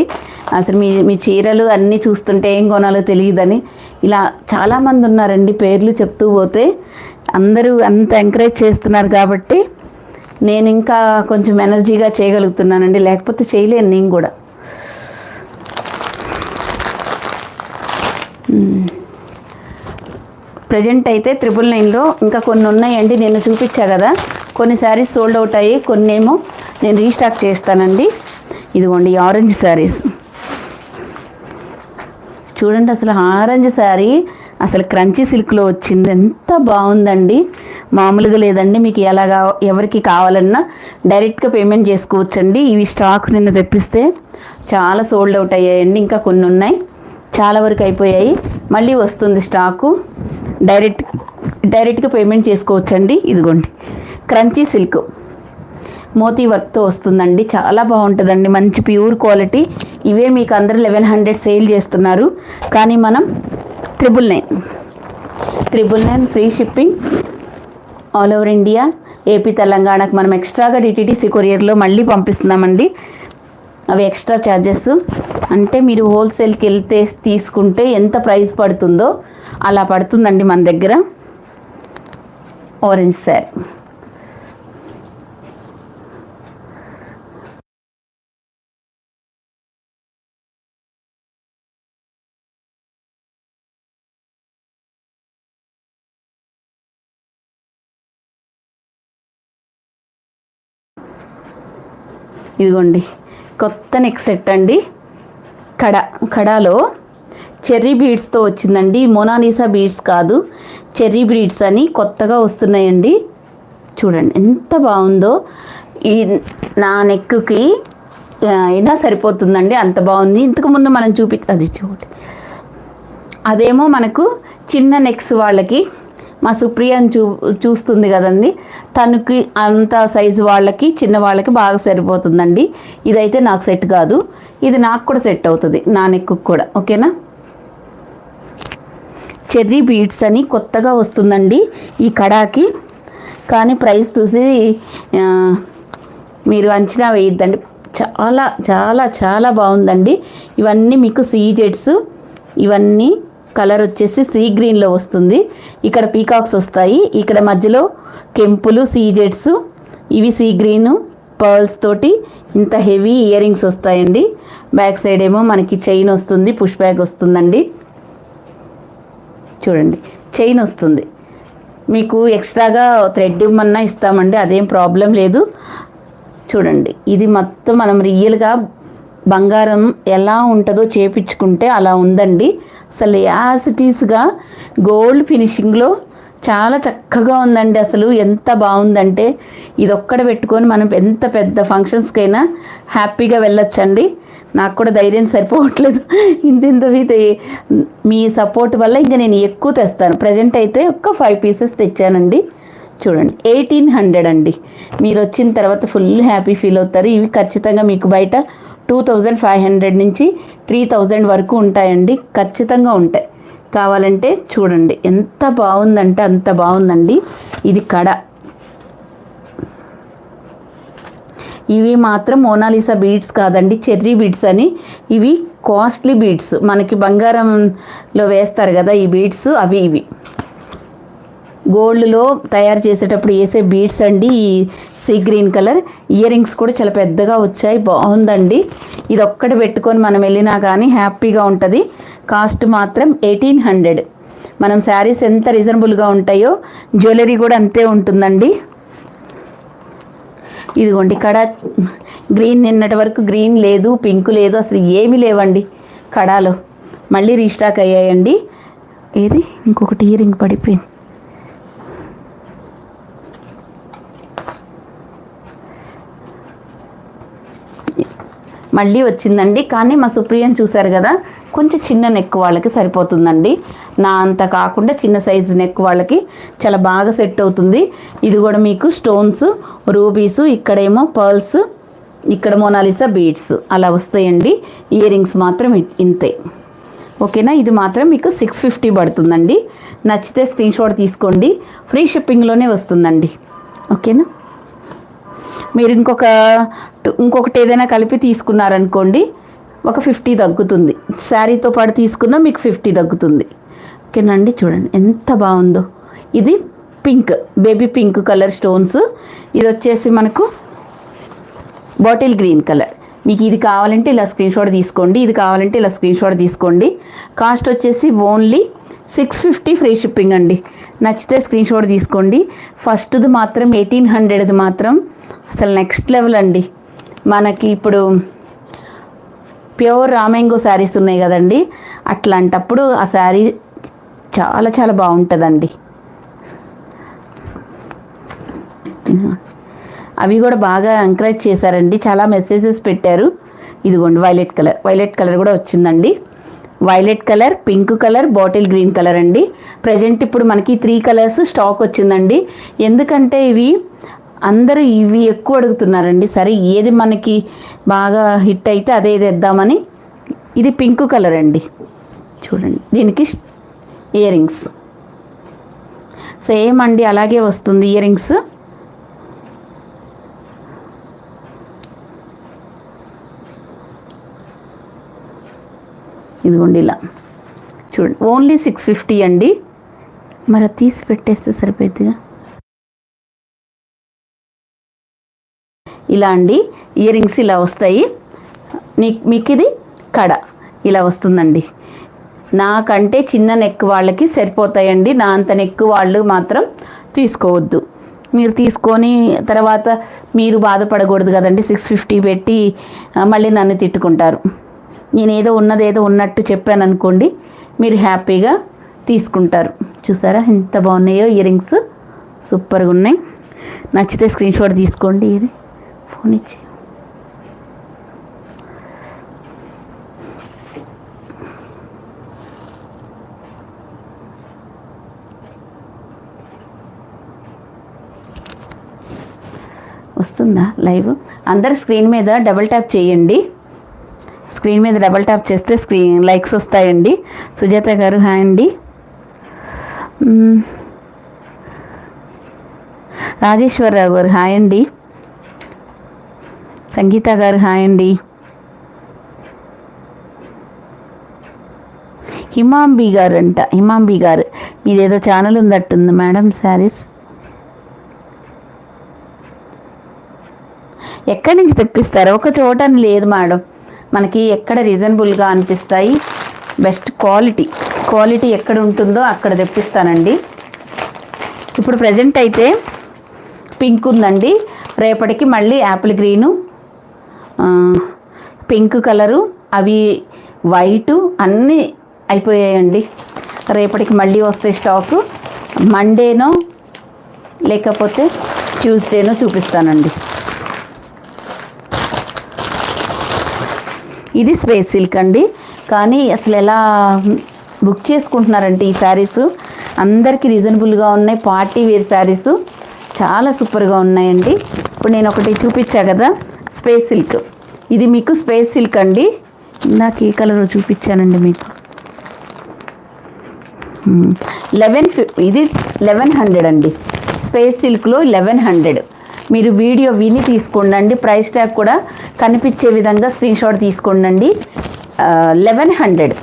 అసలు మీ చీరలు అన్నీ చూస్తుంటే ఏం కొనాలో తెలియదని ఇలా చాలామంది ఉన్నారండి. పేర్లు చెప్తూ పోతే అందరూ అంత ఎంకరేజ్ చేస్తున్నారు కాబట్టి నేను ఇంకా కొంచెం ఎనర్జీగా చేయగలుగుతున్నానండి, లేకపోతే చేయలేను నేను కూడా. ప్రజెంట్ అయితే 999లో ఇంకా కొన్ని ఉన్నాయండి. నేను చూపించా కదా, కొన్ని శారీస్ సోల్డ్ అవుట్ అయ్యి, కొన్ని ఏమో నేను రీస్టాక్ చేస్తానండి. ఇదిగోండి ఆరెంజ్ శారీస్ చూడండి. అసలు ఆరెంజ్ శారీ అసలు క్రంచీ సిల్క్లో వచ్చింది, ఎంత బాగుందండి, మామూలుగా లేదండి. మీకు ఎలాగా ఎవరికి కావాలన్నా డైరెక్ట్గా పేమెంట్ చేసుకోవచ్చండి. ఇవి స్టాక్ నిన్న తెప్పిస్తే చాలా సోల్డ్ అవుట్ అయ్యాయండి. ఇంకా కొన్ని ఉన్నాయి, చాలా వరకు అయిపోయాయి. మళ్ళీ వస్తుంది స్టాకు. డైరెక్ట్గా పేమెంట్ చేసుకోవచ్చండి. ఇదిగోండి క్రంచీ సిల్క్ మోతీ వర్క్తో వస్తుందండి, చాలా బాగుంటుందండి, మంచి ప్యూర్ క్వాలిటీ. ఇవే మీకు అందరూ 1100 సేల్ చేస్తున్నారు, కానీ మనం 999 free shipping all over India. AP తెలంగాణకు మనం ఎక్స్ట్రాగా డిటీడీసీ కొరియర్లో మళ్ళీ పంపిస్తున్నామండి. అవి ఎక్స్ట్రా ఛార్జెస్. అంటే మీరు హోల్సేల్కి వెళ్తే తీసుకుంటే ఎంత ప్రైస్ పడుతుందో అలా పడుతుందండి మన దగ్గర. ఆరెంజ్ శారీ ఇదిగోండి కొత్త నెక్ సెట్ అండి. కడాలో చెర్రీ బీడ్స్తో వచ్చిందండి. మోనాలిసా బీడ్స్ కాదు, చెర్రీ బీడ్స్ అని కొత్తగా వస్తున్నాయండి. చూడండి ఎంత బాగుందో. ఈ నా నెక్కి అయినా సరిపోతుందండి, అంత బాగుంది. ఇంతకుముందు మనం అది చూడండి, అదేమో మనకు చిన్న నెక్స్ వాళ్ళకి, మా సుప్రియని చూస్తుంది కదండి, తనకి అంత సైజు వాళ్ళకి చిన్న వాళ్ళకి బాగా సరిపోతుందండి. ఇదైతే నాకు సెట్ కాదు, ఇది నాకు కూడా సెట్ అవుతుంది, నా నెక్కు కూడా. ఓకేనా? చెర్రీ బీడ్స్ అని కొత్తగా వస్తుందండి ఈ కడాకి. కానీ ప్రైస్ చూసి మీరు అంచనా వేయద్దండి, చాలా చాలా చాలా బాగుందండి. ఇవన్నీ మీకు సీజెడ్స్, ఇవన్నీ కలర్ వచ్చేసి సీ గ్రీన్లో వస్తుంది. ఇక్కడ పీకాక్స్ వస్తాయి, ఇక్కడ మధ్యలో కెంపులు సీజెడ్స్, ఇవి సీ గ్రీను పర్ల్స్ తోటి ఇంత హెవీ ఇయర్ రింగ్స్ వస్తాయండి. బ్యాక్ సైడ్ ఏమో మనకి చైన్ వస్తుంది, పుష్ బ్యాగ్ వస్తుందండి. చూడండి చైన్ వస్తుంది, మీకు ఎక్స్ట్రాగా థ్రెడ్ ఇవ్వమన్నా ఇస్తామండి, అదేం ప్రాబ్లం లేదు. చూడండి ఇది మొత్తం మనం రియల్గా బంగారం ఎలా ఉంటుందో చేపించుకుంటే అలా ఉందండి. అసలు యాజ్ ఇట్ ఈస్గా గోల్డ్ ఫినిషింగ్లో చాలా చక్కగా ఉందండి. అసలు ఎంత బాగుందంటే ఇది ఒక్కడ పెట్టుకొని మనం ఎంత పెద్ద ఫంక్షన్స్కైనా హ్యాపీగా వెళ్ళొచ్చండి. నాకు కూడా ధైర్యం సరిపోవట్లేదు, ఇంతవి మీ సపోర్ట్ వల్ల ఇంకా నేను ఎక్కువ తెస్తాను. ప్రజెంట్ అయితే ఒక్క 5 పీసెస్ తెచ్చానండి. చూడండి 1800 అండి. మీరు వచ్చిన తర్వాత ఫుల్ హ్యాపీ ఫీల్ అవుతారు. ఇవి ఖచ్చితంగా మీకు బయట 2500 నుంచి 3000 వరకు ఉంటాయండి, ఖచ్చితంగా ఉంటాయి. కావాలంటే చూడండి ఎంత బాగుందంటే అంత బాగుందండి. ఇది కడ, ఇవి మాత్రం మోనాలిసా బీడ్స్ కాదండి, చెర్రీ బీడ్స్ అని. ఇవి కాస్ట్లీ బీడ్స్, మనకి బంగారంలో వేస్తారు కదా ఈ బీడ్స్, అవి ఇవి గోల్డ్లో తయారు చేసేటప్పుడు వేసే బీడ్స్ అండి. ఈ sea green colour ear rings కూడా చాలా పెద్దగా వచ్చాయి, బాగుందండి. ఇది ఒక్కటి పెట్టుకొని మనం వెళ్ళినా కానీ హ్యాపీగా ఉంటుంది. కాస్ట్ మాత్రం 1800. మనం శారీస్ ఎంత రీజనబుల్గా ఉంటాయో జ్యువెలరీ కూడా అంతే ఉంటుందండి. ఇదిగోండి ఇక్కడ గ్రీన్, నిన్నటి వరకు గ్రీన్ లేదు, పింక్ లేదు, అసలు ఏమీ లేవండి కడాలో. మళ్ళీ రీస్టాక్ అయ్యాయండి. ఏది ఇంకొకటి ఇయర్ రింగ్ పడిపోయింది. మళ్ళీ వచ్చిందండి, కానీ మా సుప్రియని చూశారు కదా, కొంచెం చిన్న నెక్ వాళ్ళకి సరిపోతుందండి. నా అంత కాకుండా చిన్న సైజు నెక్ వాళ్ళకి చాలా బాగా సెట్ అవుతుంది. ఇది కూడా మీకు స్టోన్స్, రూబీస్, ఇక్కడేమో పర్ల్స్, ఇక్కడ మోనాలిసా బీడ్స్ అలా వస్తాయండి. ఇయర్ రింగ్స్ మాత్రం ఇంతే, ఓకేనా. ఇది మాత్రం మీకు 650 పడుతుందండి. నచ్చితే స్క్రీన్ షాట్ తీసుకోండి, ఫ్రీ షిప్పింగ్లోనే వస్తుందండి, ఓకేనా. మీరు ఇంకొకటి ఏదైనా కలిపి తీసుకున్నారనుకోండి ఒక 50 తగ్గుతుంది. శారీతో పాటు తీసుకున్నా మీకు 50 తగ్గుతుంది, ఓకేనండి. చూడండి ఎంత బాగుందో. ఇది pink, baby pink colour stones. ఇది వచ్చేసి మనకు బాటిల్ గ్రీన్ కలర్. మీకు ఇది కావాలంటే ఇలా స్క్రీన్ షాట్ తీసుకోండి, ఇది కావాలంటే ఇలా స్క్రీన్ షాట్ తీసుకోండి. కాస్ట్ వచ్చేసి ఓన్లీ 650 ఫ్రీ షిప్పింగ్ అండి. నచ్చితే స్క్రీన్ షాట్ తీసుకోండి. ఫస్ట్ది మాత్రం 1800 మాత్రం అసలు నెక్స్ట్ లెవెల్ అండి. మనకి ఇప్పుడు ప్యూర్ రామెంగో శారీస్ ఉన్నాయి కదండి, అట్లాంటప్పుడు ఆ శారీ చాలా చాలా బాగుంటుందండి. అవి కూడా బాగా ఎంకరేజ్ చేశారండి, చాలా మెసేజెస్ పెట్టారు. ఇదిగోండి వైలెట్ కలర్ కూడా వచ్చిందండి. Violet colour, pink colour, bottle green colour అండి. ప్రజెంట్ ఇప్పుడు మనకి 3 కలర్స్ స్టాక్ వచ్చిందండి. ఎందుకంటే అందరూ ఇవి ఎక్కువ అడుగుతున్నారండి. సరే ఏది మనకి బాగా హిట్ అయితే అదే తెద్దామని. ఇది పింక్ కలర్ అండి. చూడండి దీనికి ఇయర్ రింగ్స్ సేమ్ అండి, అలాగే వస్తుంది ఇయర్ రింగ్స్. ఇదిగోండి ఇలా చూడండి, ఓన్లీ 650 అండి. మరి తీసి పెట్టేస్తే సరిపోద్దిగా. ఇలా అండి ఇయర్ రింగ్స్ ఇలా వస్తాయి. మీకు ఇది కడ ఇలా వస్తుందండి. నాకంటే చిన్న నెక్ వాళ్ళకి సరిపోతాయండి, నా అంత నెక్ వాళ్ళు మాత్రం తీసుకోవద్దు. మీరు తీసుకొని తర్వాత మీరు బాధపడకూడదు కదండి. 650 పెట్టి మళ్ళీ నన్ను తిట్టుకుంటారు. నేనేదో ఉన్నట్టు చెప్పాను అనుకోండి, మీరు హ్యాపీగా తీసుకుంటారు. చూసారా ఎంత బాగున్నాయో ఇయర్ రింగ్స్, సూపర్గా ఉన్నాయి. నచ్చితే స్క్రీన్ షాట్ తీసుకోండి. ఇది ఫోన్ ఇచ్చి వస్తుందా లైవ్? అందరు స్క్రీన్ మీద డబుల్ ట్యాప్ చేయండి. స్క్రీన్ మీద డబుల్ ట్యాప్ చేస్తే లైక్స్ వస్తాయండి. సుజాత గారు హాయ్ అండి. రాజేశ్వరరావు గారు హాయ్ అండి. సంగీత గారు హాయ్ అండి. హిమాంబి గారు అంట, హిమాంబి గారు మీదేదో ఛానల్ ఉందట్టుంది మేడం. శారీస్ ఎక్కడి నుంచి తెప్పిస్తారు? ఒక చోట అని లేదు మేడం, మనకి ఎక్కడ రీజనబుల్గా అనిపిస్తాయి, బెస్ట్ క్వాలిటీ ఎక్కడ ఉంటుందో అక్కడ తెప్పిస్తానండి. ఇప్పుడు ప్రజెంట్ అయితే పింక్ ఉందండి, రేపటికి మళ్ళీ యాపిల్ గ్రీను, పింక్ కలరు, అవి వైటు అన్నీ అయిపోయాయండి. రేపటికి మళ్ళీ వస్తే స్టాకు మండేనో లేకపోతే ట్యూస్డేనో చూపిస్తానండి. ఇది స్పేస్ సిల్క్ అండి, కానీ అసలు ఎలా బుక్ చేసుకుంటున్నారంటే ఈ శారీస్ అందరికీ రీజనబుల్గా ఉన్నాయి. పార్టీ వేర్ శారీస్ చాలా సూపర్గా ఉన్నాయండి. ఇప్పుడు నేను ఒకటి చూపించా కదా స్పేస్ సిల్క్, ఇది మీకు స్పేస్ సిల్క్ అండి. ఇందాక ఏ కలర్ చూపించానండి మీకు, ఇది 1100 అండి. స్పేస్ సిల్క్లో 1100. మీరు వీడియో విని తీసుకోండి, ప్రైస్ ట్యాగ్ కూడా కనిపించే విధంగా స్క్రీన్ షాట్ తీసుకోండి. 1100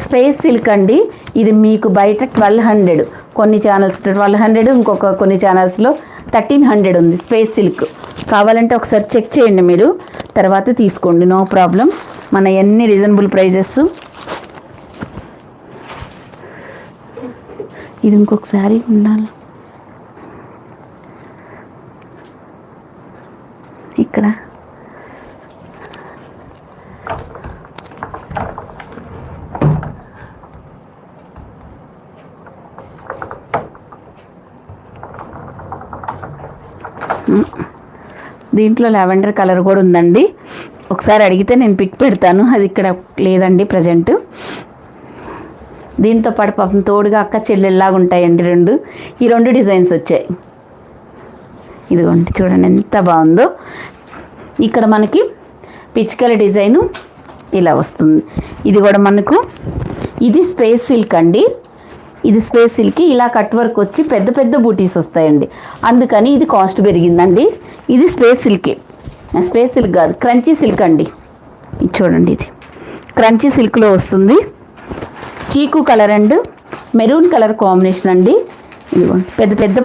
స్పేస్ సిల్క్ అండి. ఇది మీకు బయట 1200, కొన్ని ఛానల్స్ 1200, కొన్ని ఛానల్స్లో 1300 ఉంది స్పేస్ సిల్క్. కావాలంటే ఒకసారి చెక్ చేయండి మీరు, తర్వాత తీసుకోండి, నో ప్రాబ్లం. మన ఎన్ని రీజనబుల్ ప్రైజెస్. ఇది ఇంకొకసారి ఉండాలి ఇక్కడ. దీంట్లో లావెండర్ కలర్ కూడా ఉందండి, ఒకసారి అడిగితే నేను పిక్ పెడతాను, అది ఇక్కడ లేదండి ప్రజెంట్. దీంతో పాటు పాపం తోడుగా అక్క చెల్లెల్లాగా ఉంటాయండి రెండు, ఈ రెండు డిజైన్స్ వచ్చాయి. ఇదిగోండి చూడండి ఎంత బాగుందో. ఇక్కడ మనకి పిచ్చికల డిజైను ఇలా వస్తుంది. ఇది కూడా మనకు ఇది స్పేస్ సిల్క్ అండి. ఇది స్పేస్ సిల్క్, ఇలా కట్ వర్క్ వచ్చి పెద్ద పెద్ద బూటీస్ వస్తాయండి, అందుకని ఇది కాస్ట్ పెరిగిందండి. ఇది స్పేస్ సిల్కే, స్పేస్ సిల్క్ కాదు క్రంచీ సిల్క్ అండి. ఇది చూడండి, ఇది క్రంచీ సిల్క్లో వస్తుంది. చీకు colour and maroon colour combination అండి. ఇదిగోండి పెద్ద పెద్ద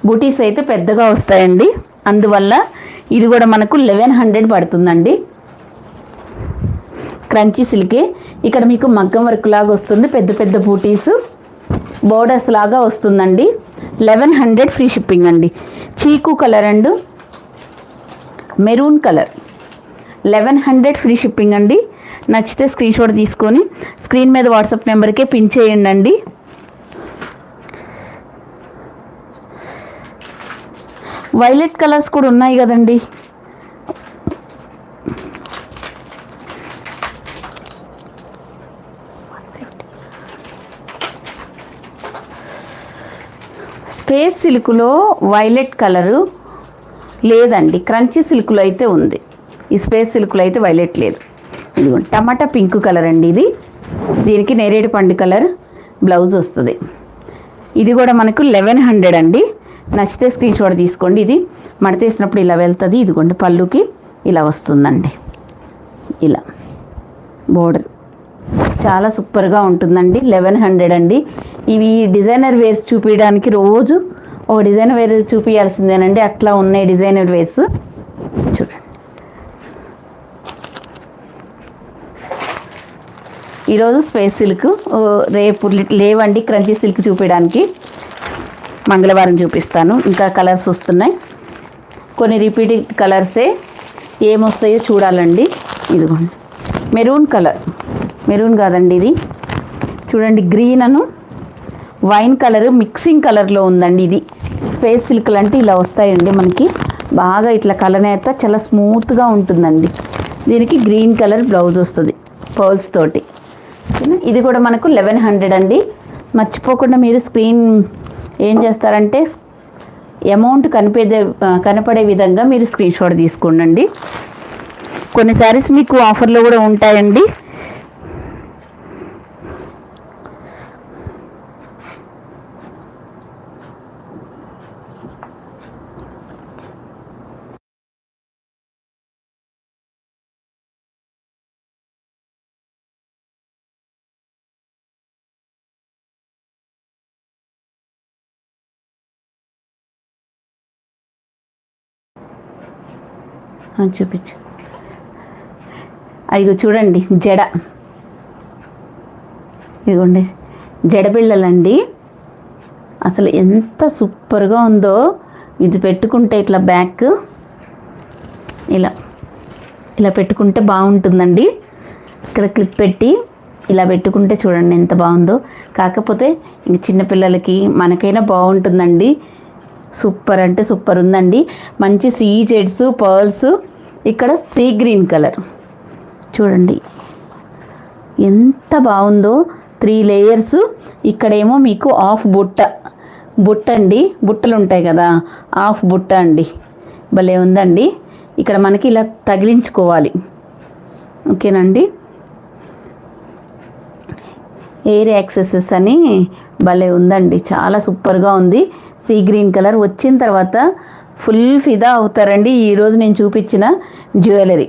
బూటీస్ అయితే పెద్దగా వస్తాయండి, అందువల్ల ఇది కూడా మనకు 1100 పడుతుందండి. క్రంచీ సిల్కే, ఇక్కడ మీకు మగ్గం వర్క్ లాగా వస్తుంది, పెద్ద పెద్ద బూటీస్ బోర్డర్స్ లాగా వస్తుందండి. 1100 ఫ్రీ షిప్పింగ్ అండి. చీకు colour and maroon colour 1100 free shipping అండి. నచ్చితే స్క్రీన్ షాట్ తీసుకొని స్క్రీన్ మీద వాట్సాప్ నెంబర్కే పిన్ చేయండి అండి. వైలెట్ కలర్స్ కూడా ఉన్నాయి కదండి. స్పేస్ సిల్క్లో వైలెట్ కలరు లేదండి, క్రంచీ సిల్క్లో అయితే ఉంది. ఈ స్పేస్ సిల్క్లో అయితే వైలెట్ లేదు. ఇదిగోండి టమాటా పింక్ కలర్ అండి ఇది, దీనికి నేరేడు పండు కలర్ బ్లౌజ్ వస్తుంది. ఇది కూడా మనకు 1100 అండి. నచ్చితే స్క్రీన్ షాట్ తీసుకోండి. ఇది మడతేసినప్పుడు ఇలా వెళ్తుంది. ఇదిగోండి పళ్ళుకి ఇలా వస్తుందండి, ఇలా బోర్డర్ చాలా సూపర్గా ఉంటుందండి. 1100 అండి. ఇవి డిజైనర్ వేర్స్ చూపించడానికి రోజు ఒక డిజైనర్ వేర్ చూపించాల్సిందేనండి, అట్లా ఉన్నాయి డిజైనర్ వేర్స్. చూడండి ఈరోజు స్పేస్ సిల్క్, రేపు లేవండి క్రంచీ సిల్క్ చూపించడానికి, మంగళవారం చూపిస్తాను. ఇంకా కలర్స్ వస్తున్నాయి, కొన్ని రిపీటెడ్ కలర్సే, ఏమొస్తాయో చూడాలండి. ఇదిగోండి మెరూన్ కలర్, మెరూన్ కాదండి ఇది చూడండి, గ్రీన్ అను వైన్ కలర్ మిక్సింగ్ కలర్లో ఉందండి. ఇది స్పేస్ సిల్క్లు అంటే ఇలా వస్తాయండి మనకి, బాగా ఇట్లా కలర్ అయితే చాలా స్మూత్గా ఉంటుందండి. దీనికి గ్రీన్ కలర్ బ్లౌజ్ వస్తుంది పర్ల్స్ తోటి. ఇది కూడా మనకు 1100 అండి. మర్చిపోకుండా మీరు స్క్రీన్ ఏం చేస్తారంటే అమౌంట్ కనపడే విధంగా మీరు స్క్రీన్ షాట్ తీసుకోండి. కొన్ని శారీస్ మీకు ఆఫర్లో కూడా ఉంటాయండి. చూపించు. అదిగో చూడండి జడ, ఇదిగోండి జడ బిళ్ళలండి. అసలు ఎంత సూపర్గా ఉందో. ఇది పెట్టుకుంటే ఇట్లా బ్యాక్ ఇలా ఇలా పెట్టుకుంటే బాగుంటుందండి. ఇక్కడ క్లిప్ పెట్టి ఇలా పెట్టుకుంటే చూడండి ఎంత బాగుందో. కాకపోతే ఇంక చిన్నపిల్లలకి మనకైనా బాగుంటుందండి. సూపర్ అంటే సూపర్ ఉందండి. మంచి సీ జెడ్స్ పర్ల్స్, ఇక్కడ సీ గ్రీన్ కలర్ చూడండి ఎంత బాగుందో. 3 లేయర్స్. ఇక్కడేమో మీకు హాఫ్ బుట్ట అండి, బుట్టలు ఉంటాయి కదా, హాఫ్ బుట్ట అండి. భలే ఉందండి. ఇక్కడ మనకి ఇలా తగిలించుకోవాలి. ఓకేనండి. ఎయిర్ యాక్సెసెస్ అని భలే ఉందండి. చాలా సూపర్గా ఉంది. సీ గ్రీన్ కలర్ వచ్చిన తర్వాత ఫుల్ ఫిదా అవుతారండి ఈరోజు నేను చూపించిన జ్యువెలరీ.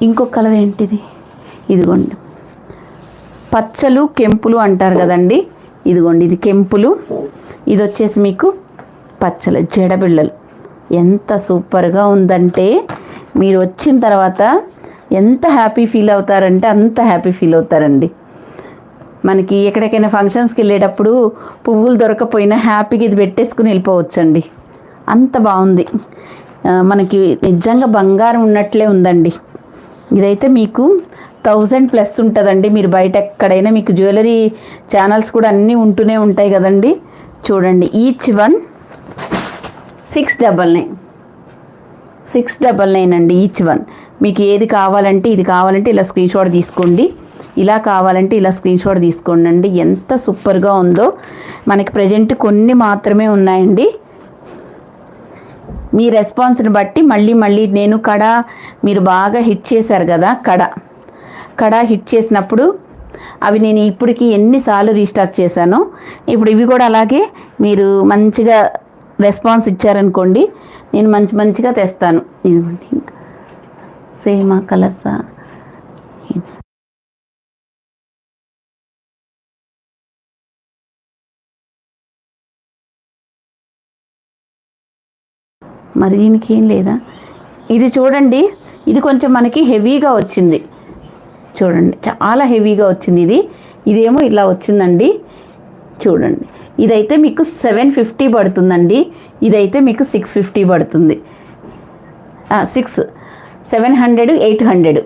ఇంకొక కలర్ ఏంటిది, ఇదిగోండి పచ్చలు కెంపులు అంటారు కదండి. ఇదిగోండి ఇది కెంపులు, ఇది వచ్చేసి మీకు పచ్చల జడబిళ్ళలు. ఎంత సూపర్గా ఉందంటే మీరు వచ్చిన తర్వాత ఎంత హ్యాపీ ఫీల్ అవుతారంటే అంత హ్యాపీ ఫీల్ అవుతారండి. మనకి ఎక్కడికైనా ఫంక్షన్స్కి వెళ్ళేటప్పుడు పువ్వులు దొరకపోయినా హ్యాపీగా ఇది పెట్టేసుకుని వెళ్ళిపోవచ్చండి. అంత బాగుంది. మనకి నిజంగా బంగారం ఉన్నట్లే ఉందండి. ఇదైతే మీకు 1000+ ఉంటుందండి. మీరు బయట ఎక్కడైనా మీకు జ్యువెలరీ ఛానల్స్ కూడా అన్నీ ఉంటూనే ఉంటాయి కదండి. చూడండి ఈచ్ వన్ 699 అండి ఈచ్ వన్. మీకు ఏది కావాలంటే ఇది కావాలంటే ఇలా స్క్రీన్ షాట్ తీసుకోండి, ఇలా కావాలంటే ఇలా స్క్రీన్ షాట్ తీసుకోండి అండి. ఎంత సూపర్గా ఉందో. మనకి ప్రజెంట్ కొన్ని మాత్రమే ఉన్నాయండి. మీ రెస్పాన్స్ని బట్టి మళ్ళీ నేను కడ మీరు బాగా హిట్ చేశారు కదా, కడ హిట్ చేసినప్పుడు అవి నేను ఇప్పటికి ఎన్నిసార్లు రీస్టాక్ చేశాను. ఇప్పుడు ఇవి కూడా అలాగే మీరు మంచిగా రెస్పాన్స్ ఇచ్చారనుకోండి, నేను మంచిగా తెస్తాను. ఇదిగోండి సేమ్ కలర్సా, మరి దీనికి ఏం లేదా. ఇది చూడండి, ఇది కొంచెం మనకి హెవీగా వచ్చింది. చూడండి చాలా హెవీగా వచ్చింది. ఇదేమో ఇలా వచ్చిందండి. చూడండి ఇదైతే మీకు 750 పడుతుందండి. ఇదైతే మీకు 650 పడుతుంది. 700 800.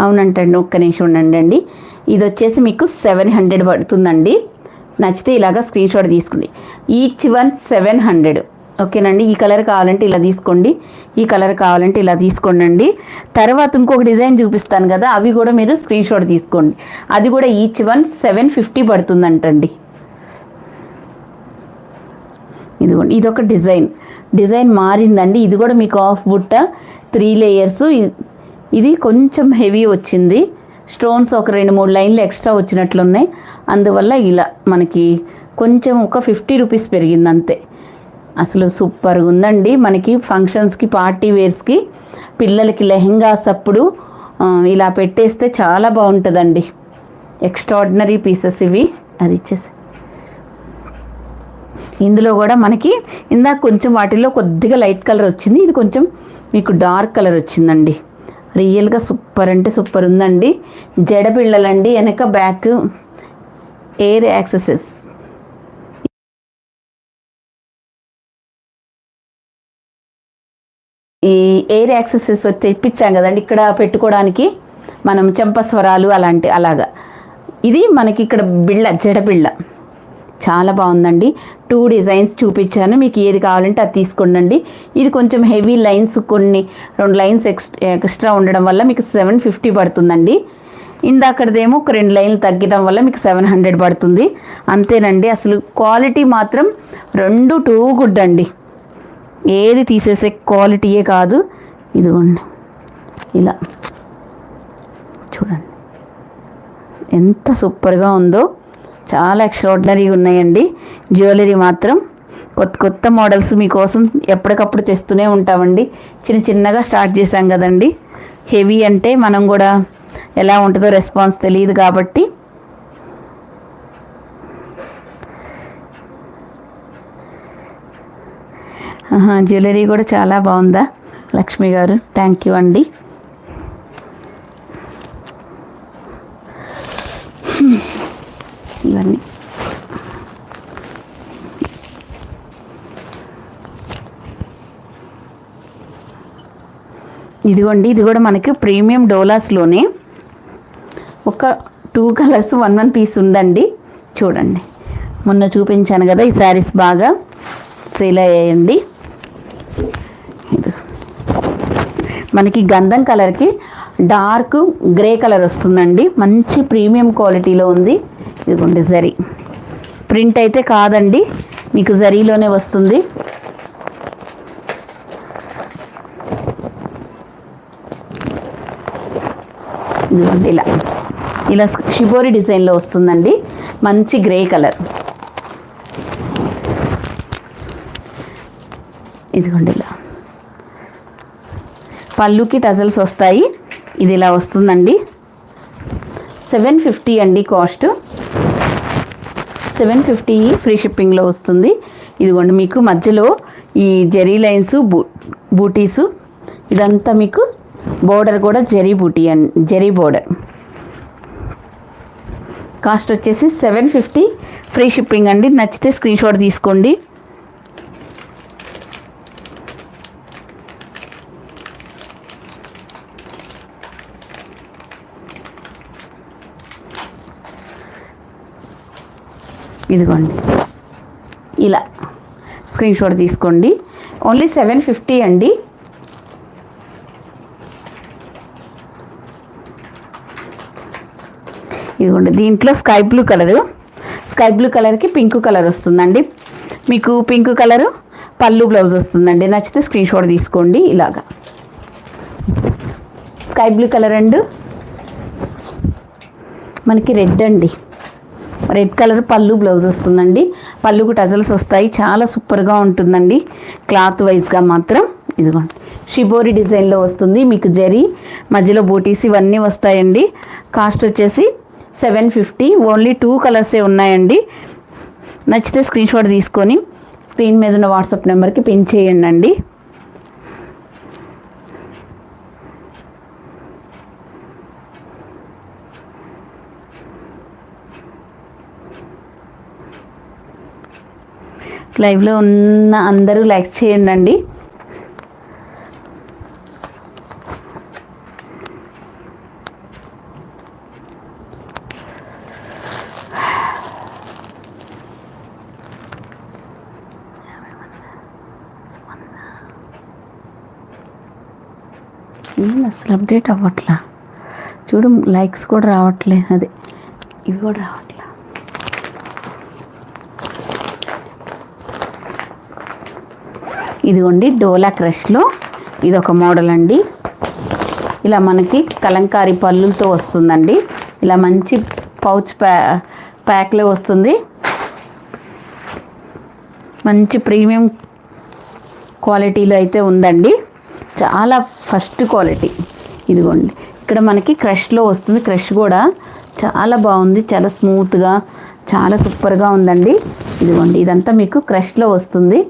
అవునంటండి, ఒక్క నిమిషం ఉండండి. ఇది వచ్చేసి మీకు 700 పడుతుందండి. నచ్చితే ఇలాగా స్క్రీన్ షాట్ తీసుకోండి. Each one 700. ఓకేనండి. ఈ కలర్ కావాలంటే ఇలా తీసుకోండి, ఈ కలర్ కావాలంటే ఇలా తీసుకోండి. తర్వాత ఇంకొక డిజైన్ చూపిస్తాను కదా, అవి కూడా మీరు స్క్రీన్ షాట్ తీసుకోండి. అది కూడా ఈచ్ వన్ 750 పడుతుందంటండి. ఇదిగోండి ఇదొక డిజైన్ మారిందండి. ఇది కూడా మీకు హాఫ్ బుట్ట 3 లేయర్స్. ఇది కొంచెం హెవీ వచ్చింది. స్టోన్స్ ఒక 2-3 లైన్లు ఎక్స్ట్రా వచ్చినట్లున్నాయి. అందువల్ల ఇలా మనకి కొంచెం ఒక 50 రూపీస్ పెరిగింది అంతే. అసలు సూపర్గా ఉందండి. మనకి ఫంక్షన్స్కి, పార్టీ వేర్స్కి, పిల్లలకి లెహెంగాస్ అప్పుడు ఇలా పెట్టేస్తే చాలా బాగుంటుందండి. ఎక్స్ట్రాడినరీ పీసెస్ ఇవి. అది ఇచ్చేసి ఇందులో కూడా మనకి ఇందాక కొంచెం వాటిల్లో కొద్దిగా లైట్ కలర్ వచ్చింది, ఇది కొంచెం మీకు డార్క్ కలర్ వచ్చిందండి. రియల్గా సూపర్ అంటే సూపర్ ఉందండి. జడపిళ్ళలండి, వెనక బ్యాక్ ఎయిర్ యాక్సెసెస్. ఈ ఎయిర్ యాక్సెసెస్ తెప్పించాం కదండి ఇక్కడ పెట్టుకోవడానికి, మనం చెంపస్వరాలు అలాగా. ఇది మనకి ఇక్కడ జడపిళ్ళ చాలా బాగుందండి. 2 డిజైన్స్ చూపించాను, మీకు ఏది కావాలంటే అది తీసుకోండి. ఇది కొంచెం హెవీ లైన్స్, 2 లైన్స్ ఎక్స్ట్రా ఉండడం వల్ల మీకు 750 పడుతుందండి. ఇందాకడదేమో ఒక 2 లైన్లు తగ్గడం వల్ల మీకు 700 పడుతుంది. అంతేనండి. అసలు క్వాలిటీ మాత్రం 2 టూ గుడ్ అండి. ఏది తీసేసే క్వాలిటీయే కాదు. ఇదిగోండి ఇలా చూడండి ఎంత సూపర్గా ఉందో. చాలా ఎక్స్ట్రాడినరీగా ఉన్నాయండి. జ్యువెలరీ మాత్రం కొత్త మోడల్స్ మీకోసం ఎప్పటికప్పుడు తెస్తూనే ఉంటామండి. చిన్నగా స్టార్ట్ చేశాం కదండి. హెవీ అంటే మనం కూడా ఎలా ఉంటుందో రెస్పాన్స్ తెలియదు కాబట్టి జ్యువెలరీ కూడా చాలా బాగుందా లక్ష్మి గారు, థ్యాంక్ యూ అండి. ఇవన్నీ ఇదిగోండి, ఇది కూడా మనకి ప్రీమియం డోలాస్లోనే ఒక 2 కలర్స్ 1 పీస్ ఉందండి. చూడండి, మొన్న చూపించాను కదా, ఈ శారీస్ బాగా సేల్ అయ్యాయండి. మనకి గంధం కలర్కి డార్క్ గ్రే కలర్ వస్తుందండి, మంచి ప్రీమియం క్వాలిటీలో ఉంది. ఇదిగోండి జరీ ప్రింట్ అయితే కాదండి, మీకు జరీలోనే వస్తుంది. ఇదిగోండి ఇలా ఇలా షిబోరి డిజైన్లో వస్తుందండి, మంచి గ్రే కలర్. ఇదిగోండి ఇలా పళ్ళుకి టజల్స్ వస్తాయి. ఇది ఇలా వస్తుందండి. 750 అండి కాస్ట్. 750 ఫ్రీ షిప్పింగ్లో వస్తుంది. ఇదిగోండి మీకు మధ్యలో ఈ జెరీ లైన్స్ బూటీసు, ఇదంతా మీకు బోర్డర్ కూడా జెరీ బూటీ అండి, జెరీ బోర్డర్. కాస్ట్ వచ్చేసి 750 ఫ్రీ షిప్పింగ్ అండి. నచ్చితే స్క్రీన్ షాట్ తీసుకోండి. ఇదిగోండి ఇలా స్క్రీన్ షాట్ తీసుకోండి. ఓన్లీ 750 అండి. ఇదిగోండి దీంట్లో స్కై బ్లూ కలర్కి పింక్ కలర్ వస్తుందండి. మీకు పింక్ కలరు పళ్ళు బ్లౌజ్ వస్తుందండి. నచ్చితే స్క్రీన్ షాట్ తీసుకోండి. ఇలాగా స్కై బ్లూ కలర్ అండ్ మనకి రెడ్ అండి, రెడ్ కలర్ పళ్ళు బ్లౌజ్ వస్తుందండి. పళ్ళుకు టజల్స్ వస్తాయి, చాలా సూపర్గా ఉంటుందండి క్లాత్ వైజ్గా మాత్రం. ఇదిగోండి షిబోరి డిజైన్లో వస్తుంది, మీకు జరీ మధ్యలో బూటీస్ ఇవన్నీ వస్తాయండి. కాస్ట్ వచ్చేసి 750. ఓన్లీ 2 కలర్సే ఉన్నాయండి. నచ్చితే స్క్రీన్ షాట్ తీసుకొని స్క్రీన్ మీద ఉన్న వాట్సాప్ నెంబర్కి పిన్ చేయండి అండి. లైవ్లో ఉన్న అందరూ లైక్ చేయండి అండి. అసలు అప్డేట్ అవ్వట్లా చూడు, లైక్స్ కూడా రావట్లేదు, అదే ఇవి కూడా రావట్లేదు. ఇదిగోండి డోలా క్రష్లో ఇదొక మోడల్ అండి. ఇలా మనకి కలంకారీ పళ్ళులతో వస్తుందండి. ఇలా మంచి పౌచ్ ప్యాక్లో వస్తుంది. మంచి ప్రీమియం క్వాలిటీలో అయితే ఉందండి, చాలా ఫస్ట్ క్వాలిటీ. ఇదిగోండి ఇక్కడ మనకి క్రష్లో వస్తుంది. క్రష్ కూడా చాలా బాగుంది, చాలా స్మూత్గా, చాలా సూపర్గా ఉందండి. ఇదిగోండి ఇదంతా మీకు క్రష్లో వస్తుంది.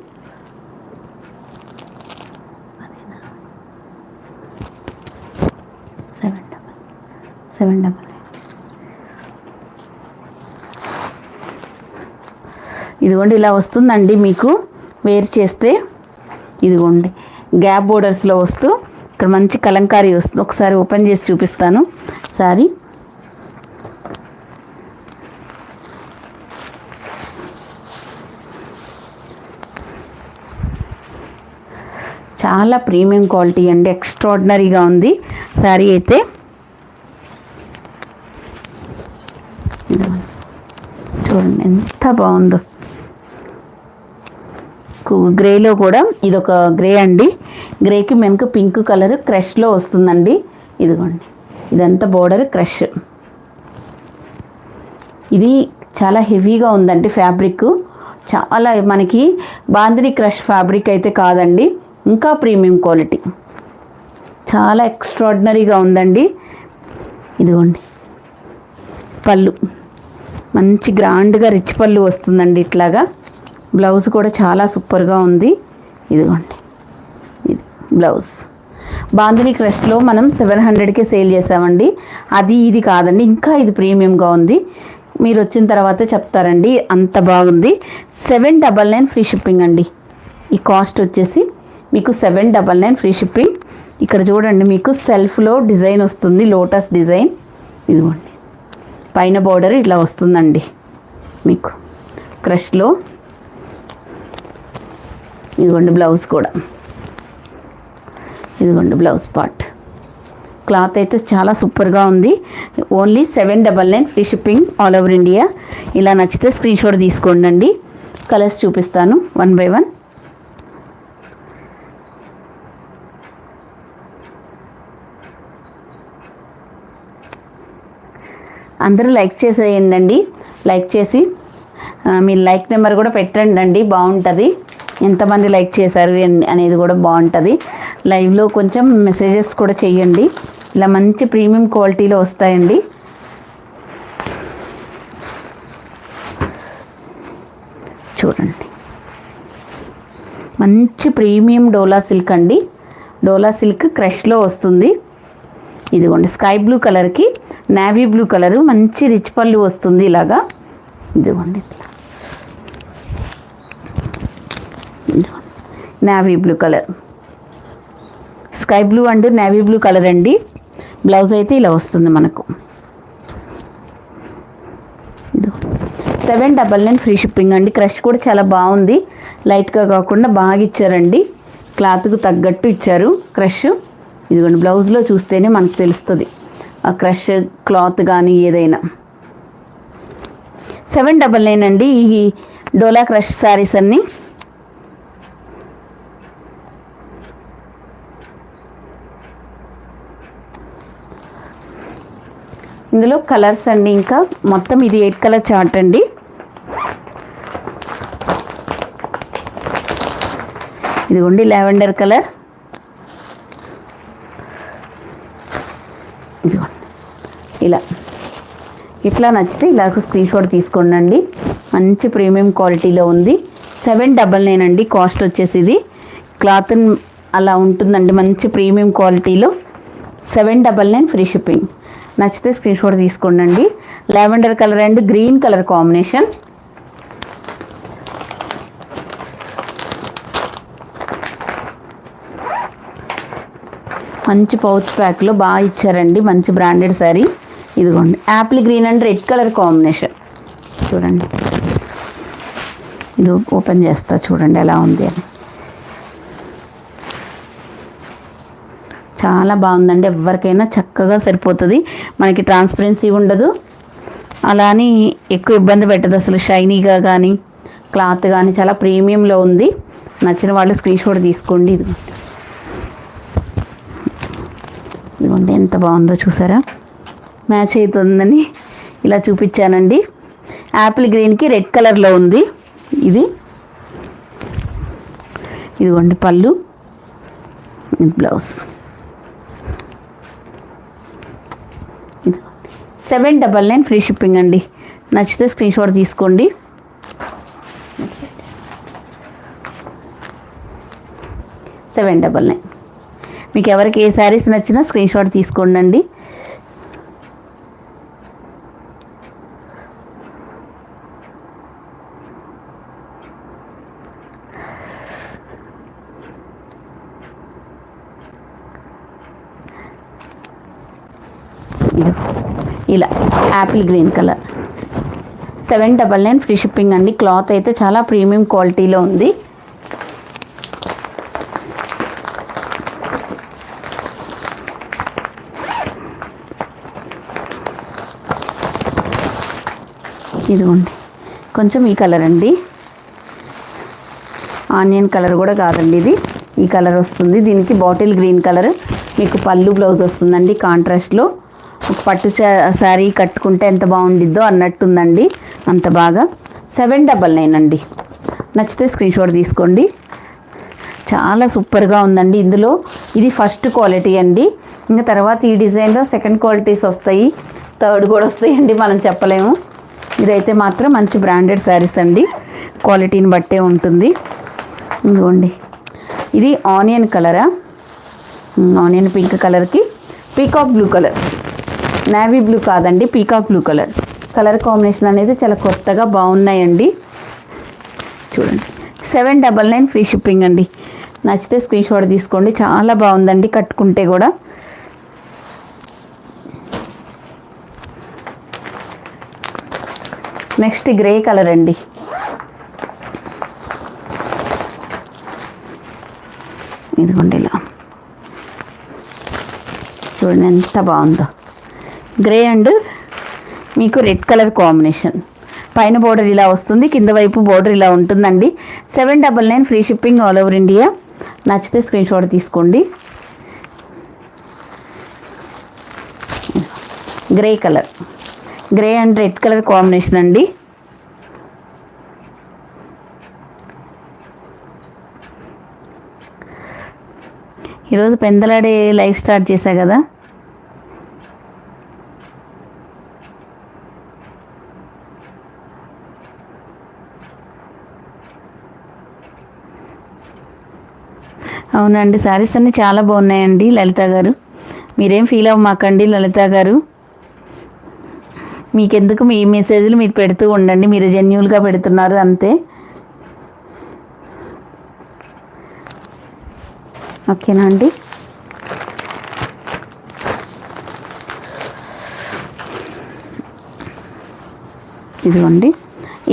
సెవెన్ డబల్ ఇదిగోండి ఇలా వస్తుందండి మీకు వేర్ చేస్తే. ఇదిగోండి గ్యాప్ బోర్డర్స్లో వస్తూ ఇక్కడ మంచి కలంకారీ వస్తుంది. ఒకసారి ఓపెన్ చేసి చూపిస్తాను సారీ. చాలా ప్రీమియం క్వాలిటీ అండి, ఎక్స్ట్రాడినరీగా ఉంది శారీ అయితే. చూడండి ఎంత బాగుందో. గ్రేలో కూడా ఇదొక గ్రే అండి, గ్రేకి మనకు పింక్ కలర్ క్రష్లో వస్తుందండి. ఇదిగోండి ఇదంతా బోర్డర్ క్రష్. ఇది చాలా హెవీగా ఉందండి ఫ్యాబ్రిక్, చాలా మనకి బాందిని క్రష్ ఫ్యాబ్రిక్ అయితే కాదండి, ఇంకా ప్రీమియం క్వాలిటీ, చాలా ఎక్స్ట్రాడినరీగా ఉందండి. ఇదిగోండి పళ్ళు మంచి గ్రాండ్గా రిచ్ పళ్ళు వస్తుందండి. ఇట్లాగా బ్లౌజ్ కూడా చాలా సూపర్గా ఉంది. ఇదిగోండి, ఇది బ్లౌజ్. బాందిని క్రష్లో మనం 700కే సేల్ చేసామండి. అది ఇది కాదండి, ఇంకా ఇది ప్రీమియంగా ఉంది. మీరు వచ్చిన తర్వాతే చెప్తారండి, అంత బాగుంది. 799 ఫ్రీ షిప్పింగ్ అండి. ఈ కాస్ట్ వచ్చేసి మీకు 799 ఫ్రీ షిప్పింగ్. ఇక్కడ చూడండి, మీకు సెల్ఫ్లో డిజైన్ వస్తుంది, లోటస్ డిజైన్. ఇదిగోండి, పైన బోర్డర్ ఇట్లా వస్తుందండి మీకు క్రష్లో. ఇదిగోండి బ్లౌజ్ కూడా, ఇదిగోండి బ్లౌజ్ పార్ట్. క్లాత్ అయితే చాలా సూపర్గా ఉంది. Only 799 free shipping all over India. ఇలా నచ్చితే స్క్రీన్ షాట్ తీసుకోండి. కలర్స్ చూపిస్తాను 1 by 1. అందరూ లైక్ చేసేయండి. లైక్ చేసి మీ లైక్ నెంబర్ కూడా పెట్టండి, బాగుంటుంది. ఎంతమంది లైక్ చేశారు అనేది కూడా బాగుంటుంది. లైవ్లో కొంచెం మెసేజెస్ కూడా చేయండి. ఇలా మంచి ప్రీమియం క్వాలిటీలో వస్తాయండి. చూడండి, మంచి ప్రీమియం డోలా సిల్క్ అండి. డోలా సిల్క్ క్రష్లో వస్తుంది. ఇదిగోండి, స్కై బ్లూ కలర్కి నేవీ బ్లూ కలరు, మంచి రిచ్ పళ్ళు వస్తుంది ఇలాగా. ఇదిగోండి, navy blue colour, sky blue and navy blue colour అండి. బ్లౌజ్ అయితే ఇలా వస్తుంది మనకు. 799 ఫ్రీ షిప్పింగ్ అండి. క్రష్ కూడా చాలా బాగుంది, లైట్గా కాకుండా బాగా ఇచ్చారండి. క్లాత్కు తగ్గట్టు ఇచ్చారు క్రష్. ఇదిగోండి, బ్లౌజ్లో చూస్తేనే మనకు తెలుస్తుంది ఆ క్రష్ క్లాత్ కానీ ఏదైనా. 799 అండి ఈ డోలా క్రష్ శారీస్ అన్నీ. ఇందులో కలర్స్ అండి, ఇంకా మొత్తం ఇది 8 కలర్ చార్ట్ అండి. ఇదిగోండి లావెండర్ కలర్, ఇదిగోండి ఇలా. ఇట్లా నచ్చితే ఇలా స్క్రీన్ షాట్ తీసుకోండి. మంచి ప్రీమియం క్వాలిటీలో ఉంది. 799 అండి కాస్ట్ వచ్చేసి. ఇది క్లాత్ అలా ఉంటుందండి, మంచి ప్రీమియం క్వాలిటీలో. 799 ఫ్రీ షిప్పింగ్. నచ్చితే స్క్రీన్ షాట్ తీసుకోండి. Lavender colour and green colour combination. మంచి పౌచ్ ప్యాక్లో బాగా ఇచ్చారండి, మంచి బ్రాండెడ్ శారీ. ఇదిగోండి, Apple green and red colour combination. చూడండి, ఇది ఓపెన్ చేస్తా, చూడండి ఎలా ఉంది అని. చాలా బాగుందండి, ఎవరికైనా చక్కగా సరిపోతుంది. మనకి ట్రాన్స్పరెన్సీ ఉండదు, అలా అని ఎక్కువ ఇబ్బంది పెట్టదు అసలు. షైనీగా కానీ క్లాత్ కానీ చాలా ప్రీమియంలో ఉంది. నచ్చిన వాళ్ళు స్క్రీన్ షాట్ తీసుకోండి. ఇదిగోండి ఎంత బాగుందో చూసారా, మ్యాచ్ అవుతుందని ఇలా చూపించానండి. యాపిల్ గ్రీన్కి రెడ్ కలర్లో ఉంది ఇది. ఇదిగోండి పళ్ళు, బ్లౌజ్. 799 ఫ్రీ షిప్పింగ్ అండి. నచ్చితే స్క్రీన్ షాట్ తీసుకోండి. $799. మీకు ఎవరికి ఏ శారీస్ నచ్చినా స్క్రీన్ షాట్ తీసుకోండి. ఇలా Apple green colour. 799 free shipping అండి. క్లాత్ అయితే చాలా ప్రీమియం క్వాలిటీలో ఉంది. ఇదిగోండి కొంచెం ఈ కలర్ అండి, ఆనియన్ కలర్ కూడా కాదండి, ఇది ఈ కలర్ వస్తుంది. దీనికి బాటిల్ గ్రీన్ కలర్ మీకు పళ్ళు బ్లౌజ్ వస్తుందండి కాంట్రాస్ట్లో. ఒక పట్టు శారీ కట్టుకుంటే ఎంత బాగుండిద్దో అన్నట్టుందండి, అంత బాగా. 799 అండి. నచ్చితే స్క్రీన్ షాట్ తీసుకోండి. చాలా సూపర్గా ఉందండి. ఇందులో ఇది ఫస్ట్ క్వాలిటీ అండి, ఇంకా తర్వాత ఈ డిజైన్లో సెకండ్ క్వాలిటీస్ వస్తాయి, థర్డ్ కూడా వస్తాయండి, మనం చెప్పలేము. ఇదైతే మాత్రం మంచి బ్రాండెడ్ శారీస్ అండి, క్వాలిటీని బట్టే ఉంటుంది. ఇదిగోండి ఇది ఆనియన్ కలరా, ఆనియన్ పింక్ కలర్కి peacock blue colour, navy blue కాదండి, peacock blue colour. Colour combination అనేది చాలా కొత్తగా బాగున్నాయండి. చూడండి 799 ఫ్రీ షిప్పింగ్ అండి. నచ్చితే స్క్రీన్ షాట్ తీసుకోండి. చాలా బాగుందండి కట్టుకుంటే కూడా. నెక్స్ట్ గ్రే కలర్ అండి. ఇదిగోండి ఇలా చూడండి ఎంత బాగుందో. గ్రే అండ్ మీకు రెడ్ కలర్ కాంబినేషన్. పైన బోర్డర్ ఇలా వస్తుంది, కింద వైపు బోర్డర్ ఇలా ఉంటుందండి. 799 free shipping all over India. నచ్చితే స్క్రీన్ షాట్ తీసుకోండి. Grey colour, grey and red colour combination అండి. ఈరోజు పెందలాడే లైవ్ స్టార్ట్ చేశా కదా. అవునండి, శారీస్ అన్నీ చాలా బాగున్నాయండి లలిత గారు. మీరేం ఫీల్ అవ్వమాకండి లలిత గారు. మీకెందుకు, మీ మెసేజ్లు మీరు పెడుతూ ఉండండి, మీరు జెన్యూన్గా పెడుతున్నారు అంతే. ఓకేనా అండి. ఇదిగోండి,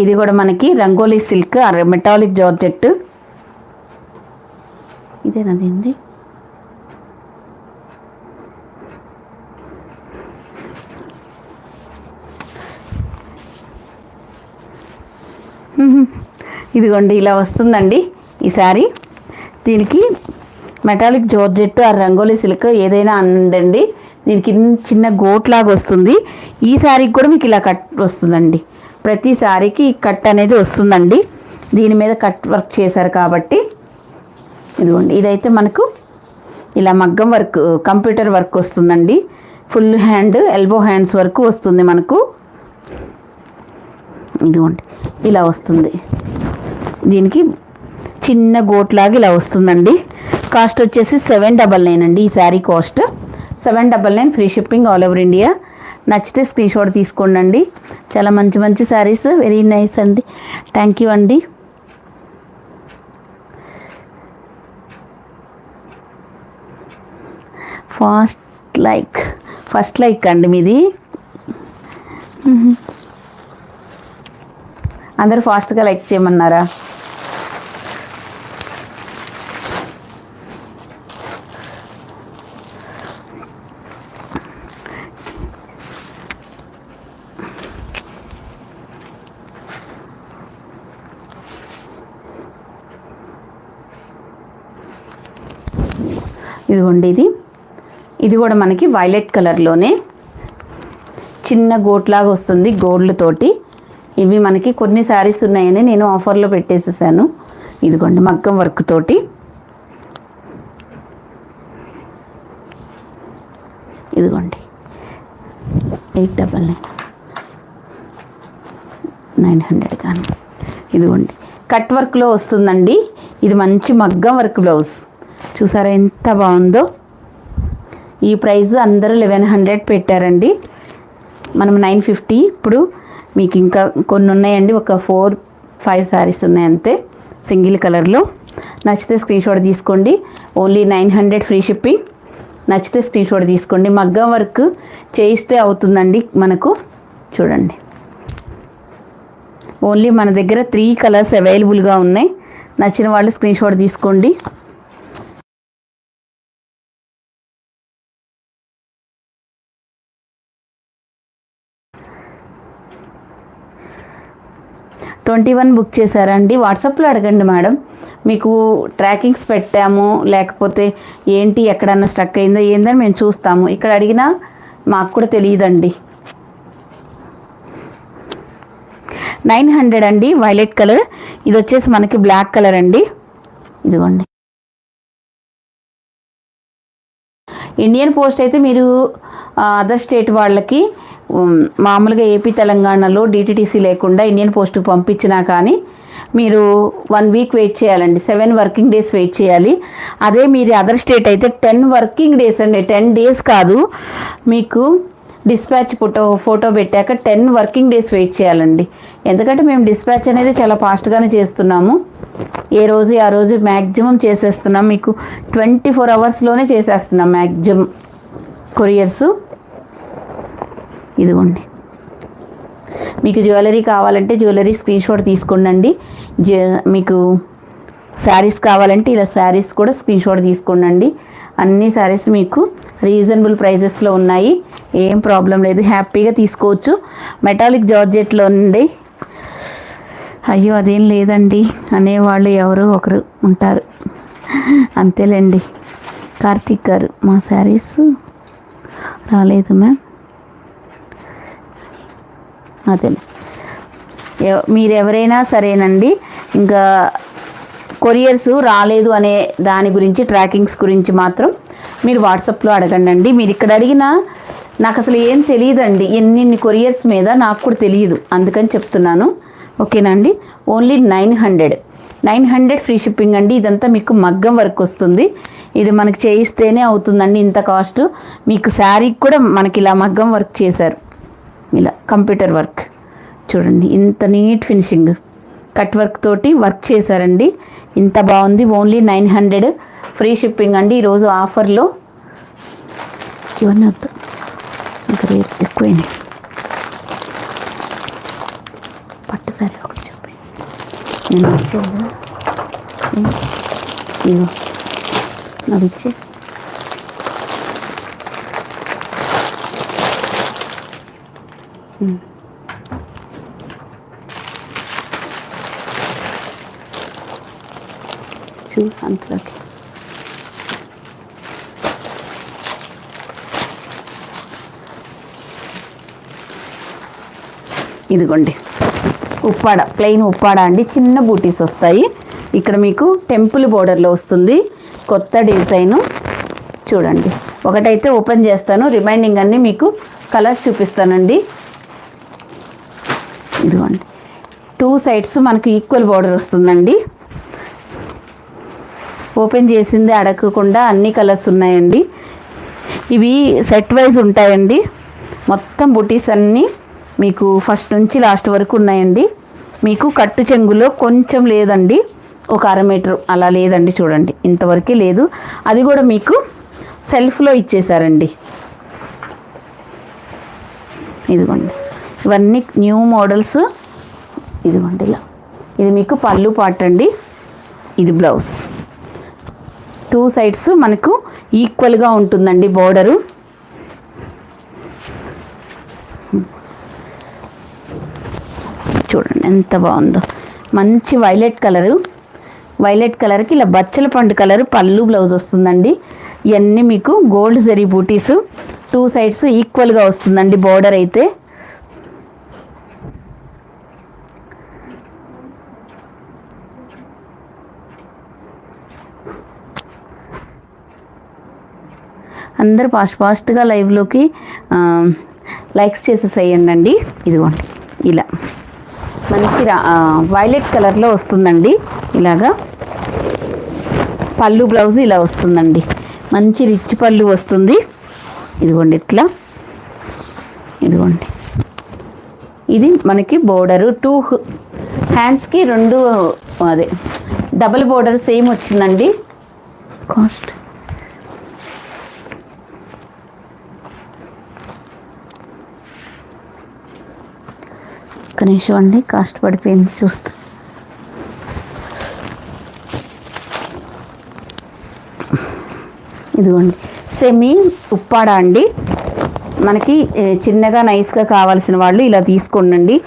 ఇది కూడా మనకి రంగోలీ సిల్క్ మెటాలిక్ జార్జెట్. ఇదేనండి. ఇదిగోండి ఇలా వస్తుందండి ఈ శారీ. దీనికి మెటాలిక్ జార్జెట్ ఆ రంగోలీ సిల్క్ ఏదైనా అండండి. దీనికి చిన్న గోట్ లాగా వస్తుంది. ఈ శారీకి కూడా మీకు ఇలా కట్ వస్తుందండి. ప్రతి శారీకి కట్ అనేది వస్తుందండి. దీని మీద కట్ వర్క్ చేశారు కాబట్టి. ఇదిగోండి, ఇదైతే మనకు ఇలా మగ్గం వర్క్, కంప్యూటర్ వర్క్ వస్తుందండి. ఫుల్ హ్యాండ్, ఎల్బో హ్యాండ్స్ వరకు వస్తుంది మనకు. ఇదిగోండి ఇలా వస్తుంది. దీనికి చిన్న గోట్ లాగా ఇలా వస్తుందండి. కాస్ట్ వచ్చేసి 799 అండి. ఈ sari cost 799 free shipping all over India. నచ్చితే స్క్రీన్ షాట్ తీసుకోండి. చాలా మంచి మంచి శారీస్, వెరీ నైస్ అండి. థ్యాంక్ యూ అండి. ఫస్ట్ లైక్ అండి మీది. అందరూ ఫాస్ట్గా లైక్ చేయమన్నారా? ఇదిగోండి, ఇది కూడా మనకి వైలెట్ కలర్లోనే చిన్న గోట్ లాగా వస్తుంది గోల్డ్ తోటి. ఇవి మనకి కొన్ని శారీస్ ఉన్నాయని నేను ఆఫర్లో పెట్టేసేసాను. ఇదిగోండి మగ్గం వర్క్ తోటి. ఇదిగోండి 899 900 కానీ. ఇదిగోండి కట్ వర్క్లో వస్తుందండి. ఇది మంచి మగ్గం వర్క్ బ్లౌజ్. చూసారా ఎంత బాగుందో. ఈ ప్రైస్ అందరూ 1100 పెట్టారండి, మనం 950. ఇప్పుడు మీకు ఇంకా కొన్ని ఉన్నాయండి, ఒక 4-5 శారీస్ ఉన్నాయి అంతే సింగిల్ కలర్లో. నచ్చితే స్క్రీన్ షాట్ తీసుకోండి. Only 900 free shipping. నచ్చితే స్క్రీన్ షాట్ తీసుకోండి. మగ్గం వర్క్ చేయిస్తే అవుతుందండి మనకు. చూడండి, ఓన్లీ మన దగ్గర 3 కలర్స్ అవైలబుల్గా ఉన్నాయి. నచ్చిన వాళ్ళు స్క్రీన్ షాట్ తీసుకోండి. $21 బుక్ చేశారండి. వాట్సాప్లో అడగండి మేడం, మీకు ట్రాకింగ్స్ పెట్టాము, లేకపోతే ఏంటి ఎక్కడన్నా స్ట్రక్ అయిందో ఏందని మేము చూస్తాము. ఇక్కడ అడిగినా మాకు కూడా తెలియదండి. 900 అండి వైలెట్ కలర్. ఇది వచ్చేసి మనకి బ్లాక్ కలర్ అండి. ఇదిగోండి, ఇండియన్ పోస్ట్ అయితే మీరు అదర్ స్టేట్ వాళ్ళకి మామూలుగా ఏపీ తెలంగాణలో డిటిటిసి లేకుండా ఇండియన్ పోస్ట్కి పంపించినా కానీ మీరు 1 వీక్ వెయిట్ చేయాలండి, 7 వర్కింగ్ డేస్ వెయిట్ చేయాలి. అదే మీరు అదర్ స్టేట్ అయితే 10 వర్కింగ్ డేస్ అండి, 10 డేస్ కాదు. మీకు డిస్పాచ్ ఫోటో పెట్టాక 10 వర్కింగ్ డేస్ వెయిట్ చేయాలండి. ఎందుకంటే మేము డిస్పాచ్ అనేది చాలా ఫాస్ట్గానే చేస్తున్నాము. ఏ రోజు ఆ రోజు మ్యాక్సిమం చేసేస్తున్నాం, మీకు 24 అవర్స్లోనే చేసేస్తున్నాం మ్యాక్సిమం కొరియర్స్. ఇదిగోండి, మీకు జ్యువెలరీ కావాలంటే జ్యువెలరీ స్క్రీన్ షాట్ తీసుకోండి. మీకు శారీస్ కావాలంటే ఇలా శారీస్ కూడా స్క్రీన్ షాట్ తీసుకోండి. అన్ని శారీస్ మీకు రీజనబుల్ ప్రైజెస్లో ఉన్నాయి, ఏం ప్రాబ్లం లేదు, హ్యాపీగా తీసుకోవచ్చు. మెటాలిక్ జార్జెట్లో ఉండి అయ్యో అదేం లేదండి అనేవాళ్ళు ఎవరో ఒకరు ఉంటారు, అంతేలేండి. కార్తీక్ గారు, మా శారీస్ రాలేదు మ్యామ్, అదే మీరు ఎవరైనా సరేనండి. ఇంకా కొరియర్స్ రాలేదు అనే దాని గురించి, ట్రాకింగ్స్ గురించి మాత్రం మీరు వాట్సాప్లో అడగండి. మీరు ఇక్కడ అడిగినా నాకు అసలు ఏం తెలియదండి, ఎన్ని కొరియర్స్ మీద నాకు కూడా తెలియదు, అందుకని చెప్తున్నాను. ఓకేనా అండి. ఓన్లీ 900 ఫ్రీ షిప్పింగ్ అండి. ఇదంతా మీకు మగ్గం వర్క్ వస్తుంది, ఇది మనకి చేయిస్తేనే అవుతుందండి ఇంత కాస్ట్. మీకు శారీకి కూడా మనకి ఇలా మగ్గం వర్క్ చేశారు, ఇలా కంప్యూటర్ వర్క్ చూడండి, ఇంత నీట్ ఫినిషింగ్ కట్ వర్క్ తోటి వర్క్ చేశారండి, ఇంత బాగుంది. ఓన్లీ 900 ఫ్రీ షిప్పింగ్ అండి. ఈరోజు ఆఫర్లో ఇవన్నీ వద్దు, ఇంకా రేట్ ఎక్కువైనాయి. పట్టు సారీ ఒకటి చెప్పి నేను ఇచ్చేది, ఇదిగో అది ఇచ్చే. చూ అంతలోకి ఇదిగోండి, ఉప్పాడ, ప్లెయిన్ ఉప్పాడ అండి, చిన్న బూటీస్ వస్తాయి. ఇక్కడ మీకు టెంపుల్ బోర్డర్లో వస్తుంది, కొత్త డిజైను చూడండి. ఒకటైతే ఓపెన్ చేస్తాను, రిమైనింగ్ అన్నీ మీకు కలర్స్ చూపిస్తానండి. ఇదిగోండి, 2 సైడ్స్ మనకు ఈక్వల్ బోర్డర్ వస్తుందండి. ఓపెన్ చేసింది అడగకుండా అన్ని కలర్స్ ఉన్నాయండి. ఇవి సెట్ వైజ్ ఉంటాయండి, మొత్తం బుటీస్ అన్నీ మీకు ఫస్ట్ నుంచి లాస్ట్ వరకు ఉన్నాయండి. మీకు కట్టు చెంగులో కొంచెం లేదండి, ఒక 1/2 మీటర్ అలా లేదండి, చూడండి ఇంతవరకే లేదు. అది కూడా మీకు సెల్ఫ్లో ఇచ్చేసారండి. ఇదిగోండి, ఇవన్నీ న్యూ మోడల్స్. ఇదిగోండి ఇలా, ఇది మీకు పళ్ళు పార్ట్ అండి, ఇది బ్లౌజ్. 2 సైడ్స్ మనకు ఈక్వల్గా ఉంటుందండి బోర్డరు. చూడండి ఎంత బాగుందో, మంచి వైలెట్ కలరు, వైలెట్ కలర్కి ఇలా బచ్చల పండు కలరు పళ్ళు బ్లౌజ్ వస్తుందండి. ఇవన్నీ మీకు గోల్డ్ జరీ బూటీస్, 2 సైడ్స్ ఈక్వల్గా వస్తుందండి బోర్డర్ అయితే. అందరు ఫాస్ట్గా లైవ్లోకి లైక్స్ చేసేసేయండి. ఇదిగోండి ఇలా మంచి వైలెట్ కలర్లో వస్తుందండి, ఇలాగా పళ్ళు బ్లౌజ్ ఇలా వస్తుందండి, మంచి రిచ్ పళ్ళు వస్తుంది. ఇదిగోండి ఇట్లా, ఇదిగోండి ఇది మనకి బోర్డరు. 2 హ్యాండ్స్కి 2 అదే డబుల్ బోర్డర్ సేమ్ వచ్చిందండి. కాస్ట్ కనీసం అండి, కాస్ట్ పడిపోయింది చూస్తే. ఇదిగోండి సెమీ ఉప్పాడ అండి, మనకి చిన్నగా నైస్గా కావాల్సిన వాళ్ళు ఇలా తీసుకోండి.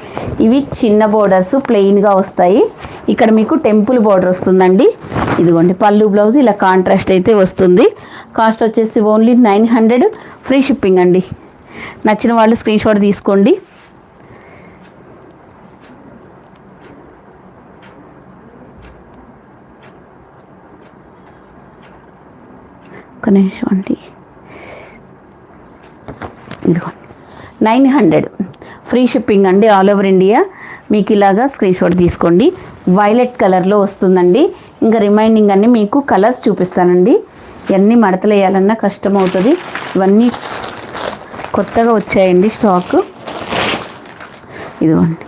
ఇవి చిన్న బోర్డర్స్ ప్లెయిన్గా వస్తాయి. ఇక్కడ మీకు టెంపుల్ బోర్డర్ వస్తుందండి. ఇదిగోండి పళ్ళు బ్లౌజ్ ఇలా కాంట్రాస్ట్ అయితే వస్తుంది. కాస్ట్ వచ్చేసి ఓన్లీ 900 ఫ్రీ షిప్పింగ్ అండి. నచ్చిన వాళ్ళు స్క్రీన్ షాట్ తీసుకోండి. ఒక నిమిషం అండి, ఇదిగో 900 ఫ్రీ షిప్పింగ్ అండి, ఆల్ ఓవర్ ఇండియా. మీకు ఇలాగా స్క్రీన్ షాట్ తీసుకోండి. వైలెట్ కలర్లో వస్తుందండి. ఇంకా రిమైనింగ్ అన్నీ మీకు కలర్స్ చూపిస్తానండి. ఇవన్నీ మడతలు వేయాలన్నా కష్టం అవుతుంది. ఇవన్నీ కొత్తగా వచ్చాయండి స్టాక్. ఇదిగోండి.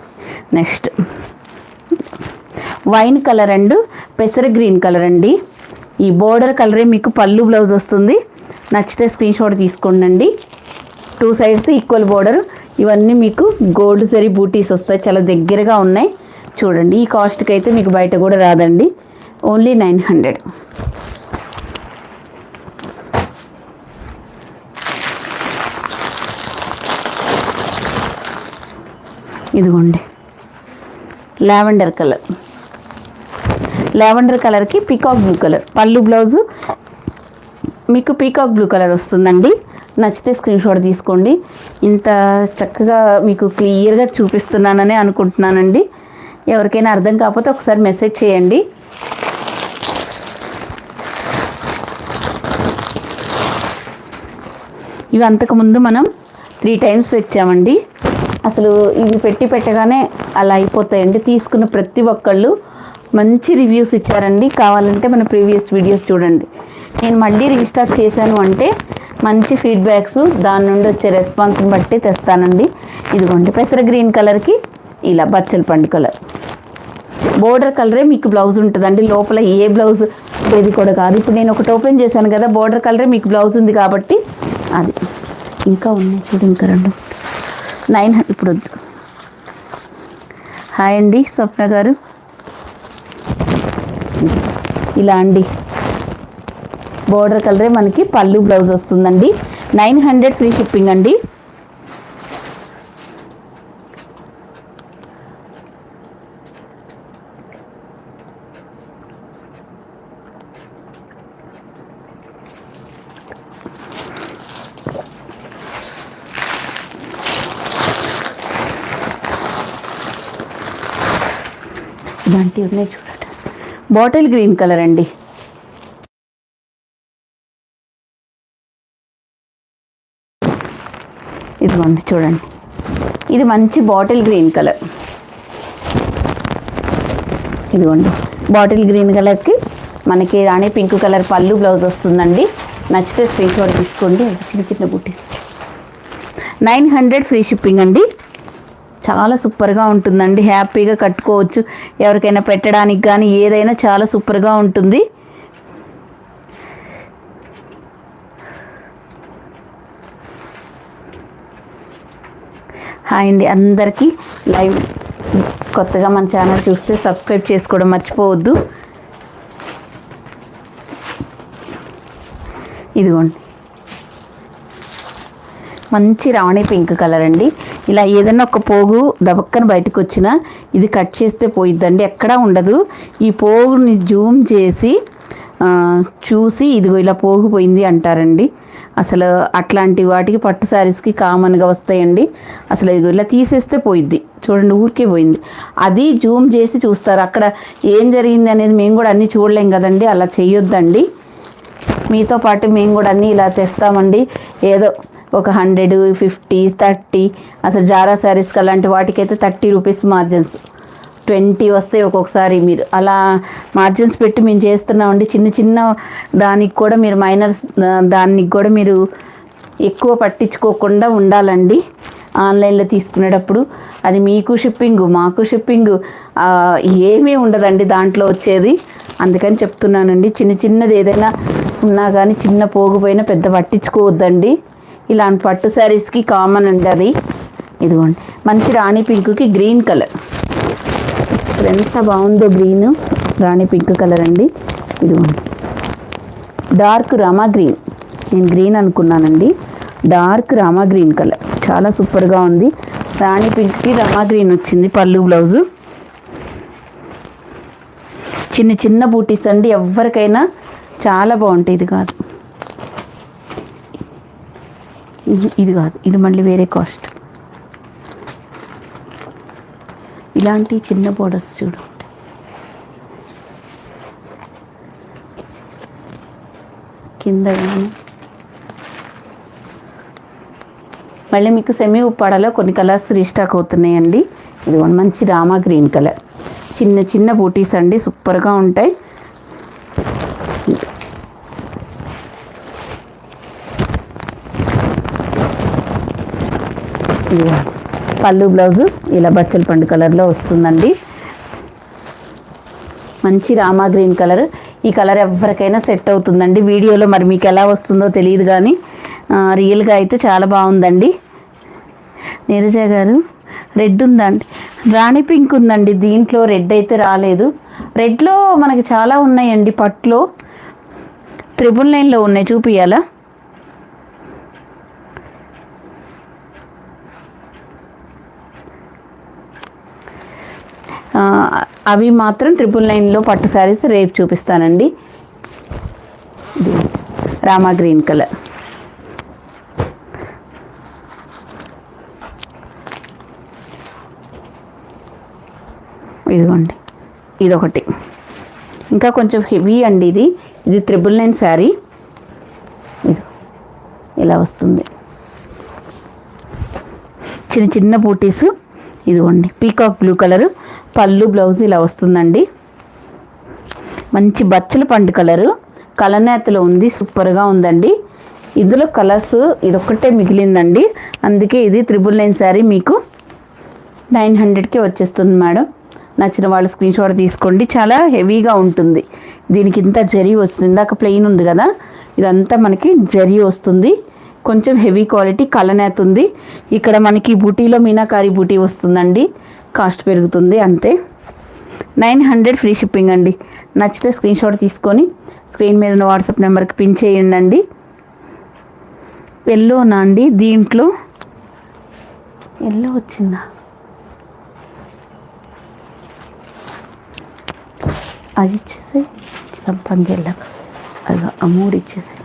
నెక్స్ట్ వైన్ కలర్ అండ్ పెసర గ్రీన్ కలర్ అండి. ఈ బోర్డర్ కలరే మీకు పళ్ళు బ్లౌజ్ వస్తుంది. నచ్చితే స్క్రీన్ షాట్ తీసుకోండి. 2 సైడ్స్ ఈక్వల్ బోర్డర్. ఇవన్నీ మీకు గోల్డ్ జరీ బూటీస్ వస్తాయి. చాలా దగ్గరగా ఉన్నాయి చూడండి. ఈ కాస్ట్కి అయితే మీకు బయట కూడా రాదండి. ఓన్లీ 900. ఇదిగోండి లావెండర్ కలర్. లావెండర్ కలర్కి పీకాక్ బ్లూ కలర్ పళ్ళు బ్లౌజు మీకు పీకాక్ బ్లూ కలర్ వస్తుందండి. నచ్చితే స్క్రీన్ షాట్ తీసుకోండి. ఇంత చక్కగా మీకు క్లియర్గా చూపిస్తున్నానని అనుకుంటున్నానండి. ఎవరికైనా అర్థం కాకపోతే ఒకసారి మెసేజ్ చేయండి. ఇవి అంతకుముందు మనం 3 టైమ్స్ తెచ్చామండి. అసలు ఇవి పెట్టగానే అలా అయిపోతాయండి. తీసుకున్న ప్రతి ఒక్కళ్ళు మంచి రివ్యూస్ ఇచ్చారండి. కావాలంటే మన ప్రీవియస్ వీడియోస్ చూడండి. నేను మళ్ళీ రీస్టాక్ చేశాను అంటే మంచి ఫీడ్బ్యాక్స్, దాని నుండి వచ్చే రెస్పాన్స్ని బట్టి తెస్తానండి. ఇదిగోండి పెసర గ్రీన్ కలర్కి ఇలా బచ్చల పండు కలర్. బోర్డర్ కలరే మీకు బ్లౌజ్ ఉంటుందండి. లోపల ఏ బ్లౌజ్ ఏది కూడా కాదు. ఇప్పుడు నేను ఒకటి ఓపెన్ చేశాను కదా, బోర్డర్ కలరే మీకు బ్లౌజ్ ఉంది కాబట్టి అది. ఇంకా ఉన్నాయి చూడు, ఇంకా 2 900. ఇప్పుడు వద్దు. హాయ్ అండి స్వప్న గారు. ఇలా అండి బోర్డర్ కలరే మనకి పళ్ళు బ్లౌజ్ వస్తుందండి. 900 ఫ్రీ షిప్పింగ్ అండి. ఇలాంటివి ఉన్నాయి చూడండి. బాటిల్ గ్రీన్ కలర్ అండి. ఇదిగోండి చూడండి, ఇది మంచి బాటిల్ గ్రీన్ కలర్. ఇదిగోండి బాటిల్ గ్రీన్ కలర్కి మనకి రాణి పింక్ కలర్ పళ్ళు బ్లౌజ్ వస్తుందండి. నచ్చితే స్క్రీన్ షాట్ తీసుకోండి. చిన్న చిన్న బూటీస్. 900 ఫ్రీ షిప్పింగ్ అండి. చాలా సూపర్గా ఉంటుందండి. హ్యాపీగా కట్టుకోవచ్చు. ఎవరికైనా పెట్టడానికి కానీ ఏదైనా చాలా సూపర్గా ఉంటుంది. హాయ్ అండి అందరికీ. లైవ్ కొత్తగా మన ఛానల్ చూస్తే సబ్స్క్రైబ్ చేసుకోవడం మర్చిపోవద్దు. ఇదిగోండి మంచి రాణి పింక్ కలర్ అండి. ఇలా ఏదైనా ఒక పోగు దబక్కన బయటకు వచ్చినా ఇది కట్ చేస్తే పోయిద్దండి, ఎక్కడా ఉండదు. ఈ పోగుని జూమ్ చేసి చూసి ఇదిగో ఇలా పోగిపోయింది అంటారండి. అసలు అట్లాంటి వాటికి పట్టు శారీస్కి కామన్గా వస్తాయండి. అసలు ఇదిగో ఇలా తీసేస్తే పోయిద్ది చూడండి, ఊరికే పోయింది. అది జూమ్ చేసి చూస్తారు. అక్కడ ఏం జరిగింది అనేది మేము కూడా అన్నీ చూడలేం కదండి. అలా చేయొద్దండి. మీతో పాటు మేము కూడా అన్నీ ఇలా తెస్తామండి. ఏదో ఒక 100, 50, 30 అసలు జారా శారీస్కి అలాంటి వాటికైతే 30 రూపీస్ మార్జిన్స్, 20 వస్తాయి ఒక్కొక్కసారి. మీరు అలా మార్జిన్స్ పెట్టి మేము చేస్తున్నామండి. చిన్న చిన్న దానికి కూడా మీరు మైనర్స్ దానికి కూడా మీరు ఎక్కువ పట్టించుకోకుండా ఉండాలండి. ఆన్లైన్లో తీసుకునేటప్పుడు అది మీకు షిప్పింగు మాకు షిప్పింగు ఏమీ ఉండదండి దాంట్లో వచ్చేది. అందుకని చెప్తున్నానండి, చిన్న చిన్నది ఏదైనా ఉన్నా కానీ చిన్న పోగుపోయినా పెద్ద పట్టించుకోవద్దండి. ఇలాంటి పట్టు శారీస్కి కామన్ అండి అది. ఇదిగోండి మంచి రాణి పింక్కి గ్రీన్ కలర్. ఎంత బాగుందో గ్రీన్, రాణి పింక్ కలర్ అండి. ఇదిగోండి డార్క్ రామా గ్రీన్. నేను గ్రీన్ అనుకున్నానండి, డార్క్ రామా గ్రీన్ కలర్ చాలా సూపర్గా ఉంది. రాణి పింక్కి రామా గ్రీన్ వచ్చింది పళ్ళు బ్లౌజు. చిన్న చిన్న బూటీస్ అండి, ఎవరికైనా చాలా బాగుంటాయి. ఇది కాదు, ఇది కాదు, ఇది మళ్ళీ వేరే కాస్ట్. ఇలాంటి చిన్న బోర్డర్స్ చూడండి. కింద కానీ మళ్ళీ మీకు సెమీ ఉప్పాడలో కొన్ని కలర్స్ రీస్టాక్ అవుతున్నాయండి. ఇదిగోండి మంచి రామా గ్రీన్ కలర్, చిన్న చిన్న బూటీస్ అండి, సూపర్గా ఉంటాయి. ఇదిగోండి పళ్ళు బ్లౌజు ఇలా బచ్చల పండు కలర్లో వస్తుందండి. మంచి రామా గ్రీన్ కలర్. ఈ కలర్ ఎవరికైనా సెట్ అవుతుందండి. వీడియోలో మరి మీకు ఎలా వస్తుందో తెలియదు, కానీ రియల్గా అయితే చాలా బాగుందండి. నీరజ గారు రెడ్ ఉందండి, రాణి పింక్ ఉందండి, దీంట్లో రెడ్ అయితే రాలేదు. రెడ్లో మనకి చాలా ఉన్నాయండి, పట్లో 999లో ఉన్నాయి, చూపియాలా? అవి మాత్రం 999లో పట్టు శారీస్ రేపు చూపిస్తానండి. ఇది రామా గ్రీన్ కలర్. ఇదిగోండి ఇదొకటి, ఇంకా కొంచెం హెవీ అండి ఇది 999 శారీ. ఇది ఇలా వస్తుంది, చిన్న చిన్న బూటీస్. ఇదిగోండి పీకాక్ బ్లూ కలరు, పళ్ళు బ్లౌజ్ ఇలా వస్తుందండి. మంచి బచ్చల పండు కలరు, కలనేతలో ఉంది, సూపర్గా ఉందండి. ఇందులో కలర్స్ ఇదొక్కటే మిగిలిందండి, అందుకే ఇది 999 శారీ మీకు 900కే వచ్చేస్తుంది మేడం. నచ్చిన వాళ్ళు స్క్రీన్ షాట్ తీసుకోండి. చాలా హెవీగా ఉంటుంది, దీనికి ఇంత జరీ వస్తుంది. ఇందాక ప్లెయిన్ ఉంది కదా, ఇదంతా మనకి జరీ వస్తుంది, కొంచెం హెవీ క్వాలిటీ, కలనేత ఉంది. ఇక్కడ మనకి బూటీలో మీనాకారి బూటీ వస్తుందండి, కాస్ట్ పెరుగుతుంది అంతే. 900 ఫ్రీ షిప్పింగ్ అండి. నచ్చితే స్క్రీన్ షాట్ తీసుకొని స్క్రీన్ మీద ఉన్న వాట్సాప్ నెంబర్కి పిన్ చేయండి అండి. ఎల్లోనా అండి, దీంట్లో ఎల్లో వచ్చిందా? అది ఇచ్చేసాయి, సంపంగి ఎల్లో, అది ఆ 3 ఇచ్చేసాయి.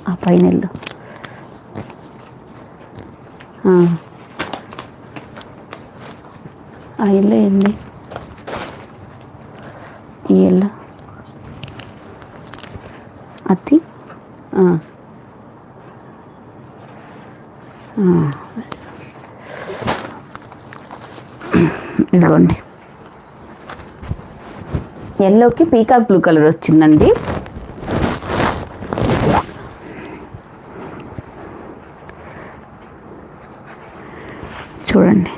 ఆ పైన ఎల్లో, ఆ ఎల్లో ఏంది? ఈ ఎల్లో అది ఇదిగోండి ఎల్లోకి పీకాక్ బ్లూ కలర్ వచ్చిందండి. చూడండి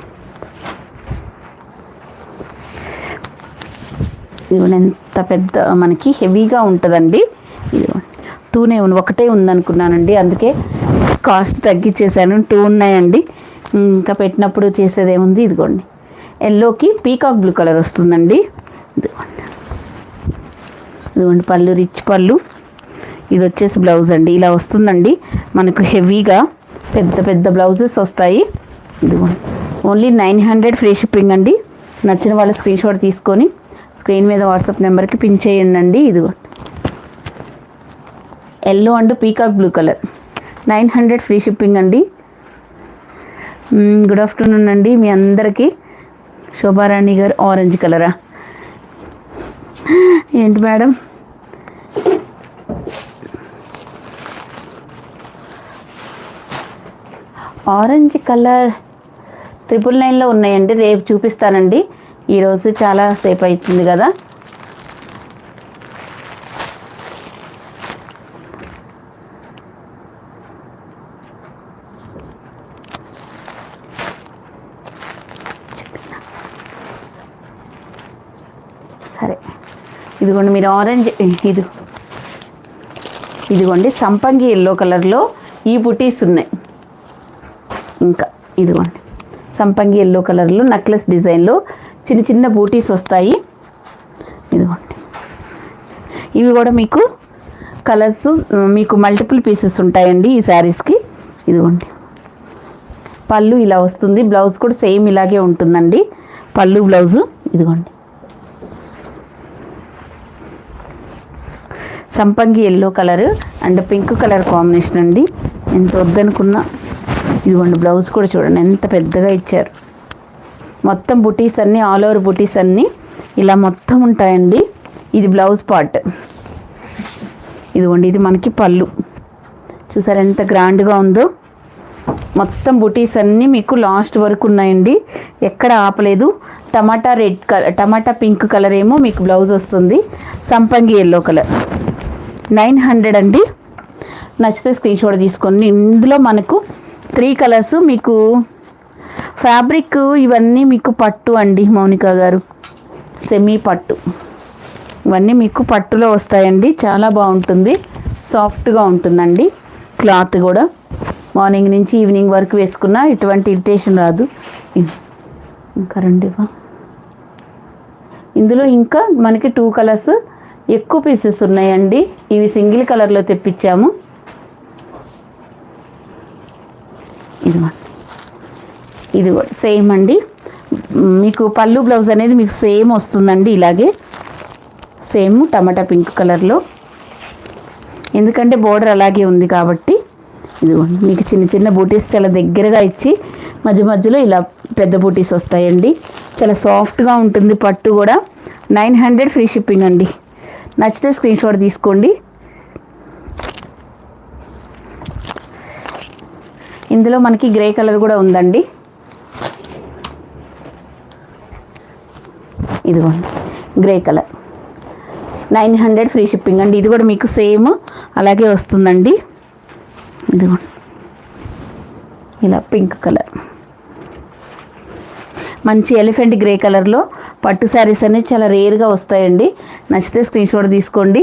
ఇదిగోండి ఎంత పెద్ద, మనకి హెవీగా ఉంటుందండి. ఇదిగోండి 2 ఒకటే ఉందనుకున్నానండి, అందుకే కాస్ట్ తగ్గించేసాను. 2 ఉన్నాయండి, ఇంకా పెట్టినప్పుడు చేసేదేముంది. ఇదిగోండి ఎల్లోకి పీకాక్ బ్లూ కలర్ వస్తుందండి. ఇదిగోండి పళ్ళు, రిచ్ పళ్ళు. ఇది వచ్చేసి బ్లౌజ్ అండి, ఇలా వస్తుందండి మనకు హెవీగా, పెద్ద పెద్ద బ్లౌజెస్ వస్తాయి. ఇదిగోండి ఓన్లీ 900 ఫ్రీ షిప్పింగ్ అండి. నచ్చిన వాళ్ళ స్క్రీన్ షాట్ తీసుకొని స్క్రీన్ మీద వాట్సాప్ నెంబర్కి పిన్ చేయండి అండి. ఇదిగోండి yellow and peacock blue colour, 900 free shipping అండి. గుడ్ ఆఫ్టర్నూన్ అండి మీ అందరికీ. శోభారాణి గారు ఆరెంజ్ కలరా ఏంటి మేడం? ఆరెంజ్ కలర్ 999లో ఉన్నాయండి, రేపు చూపిస్తానండి. ఈరోజు చాలా సేపు అవుతుంది కదా. సరే ఇదిగోండి మీరు ఆరెంజ్, ఇదిగోండి సంపంగి ఎల్లో కలర్లో ఈ బుటీస్ ఉన్నాయి. ఇంకా ఇదిగోండి సంపంగి ఎల్లో కలర్లో నెక్లెస్ డిజైన్లో చిన్న చిన్న బూటీస్ వస్తాయి. ఇదిగోండి ఇవి కూడా మీకు కలర్స్, మీకు మల్టిపుల్ పీసెస్ ఉంటాయండి ఈ శారీస్కి. ఇదిగోండి పళ్ళు ఇలా వస్తుంది, బ్లౌజ్ కూడా సేమ్ ఇలాగే ఉంటుందండి, పళ్ళు బ్లౌజు. ఇదిగోండి సంపంగి yellow colour and pink colour combination అండి, ఎంత వద్దనుకున్నా. ఇదిగోండి బ్లౌజ్ కూడా చూడండి ఎంత పెద్దగా ఇచ్చారు. మొత్తం బుటీస్ అన్నీ, ఆల్ ఓవర్ బుటీస్ అన్నీ ఇలా మొత్తం ఉంటాయండి. ఇది బ్లౌజ్ పార్ట్. ఇదిగోండి ఇది మనకి పళ్ళు, చూసారు ఎంత గ్రాండ్గా ఉందో. మొత్తం బుటీస్ అన్నీ మీకు లాస్ట్ వరకు ఉన్నాయండి, ఎక్కడ ఆపలేదు. టమాటా రెడ్ కలర్, టమాటా పింక్ కలర్ ఏమో మీకు బ్లౌజ్ వస్తుంది, సంపంగి ఎల్లో కలర్. 900 అండి. నచ్చితే స్క్రీన్ షాట్ తీసుకోండి. ఇందులో మనకు 3 కలర్స్. మీకు ఫ్యాబ్రిక్ ఇవన్నీ మీకు పట్టు అండి మౌనిక గారు, సెమీ పట్టు. ఇవన్నీ మీకు పట్టులో వస్తాయండి, చాలా బాగుంటుంది, సాఫ్ట్గా ఉంటుందండి క్లాత్ కూడా. మార్నింగ్ నుంచి ఈవినింగ్ వరకు వేసుకున్నా ఎటువంటి ఇరిటేషన్ రాదు. ఇంకా రండివా, ఇందులో ఇంకా మనకి 2 కలర్స్ ఎక్కువ పీసెస్ ఉన్నాయండి. ఇవి సింగిల్ కలర్లో తెప్పించాము. ఇది కూడా సేమ్ అండి. మీకు పళ్ళు బ్లౌజ్ అనేది మీకు సేమ్ వస్తుందండి, ఇలాగే సేమ్ టమాటా పింక్ కలర్లో, ఎందుకంటే బోర్డర్ అలాగే ఉంది కాబట్టి. ఇదిగోండి మీకు చిన్న చిన్న బూటీస్ చాలా దగ్గరగా ఇచ్చి మధ్య మధ్యలో ఇలా పెద్ద బూటీస్ వస్తాయండి. చాలా సాఫ్ట్గా ఉంటుంది పట్టు కూడా. 900 ఫ్రీ షిప్పింగ్ అండి. నచ్చితే స్క్రీన్ షాట్ తీసుకోండి. ఇందులో మనకి గ్రే కలర్ కూడా ఉందండి. ఇదిగోండి గ్రే కలర్, 900 ఫ్రీ షిప్పింగ్ అండి. ఇది కూడా మీకు సేమ్ అలాగే వస్తుందండి. ఇదిగోండి ఇలా పింక్ కలర్, మంచి ఎలిఫెంట్ గ్రే కలర్లో పట్టు శారీస్ అనేది చాలా రేర్గా వస్తాయండి. నచ్చితే స్క్రీన్ షాట్ తీసుకోండి.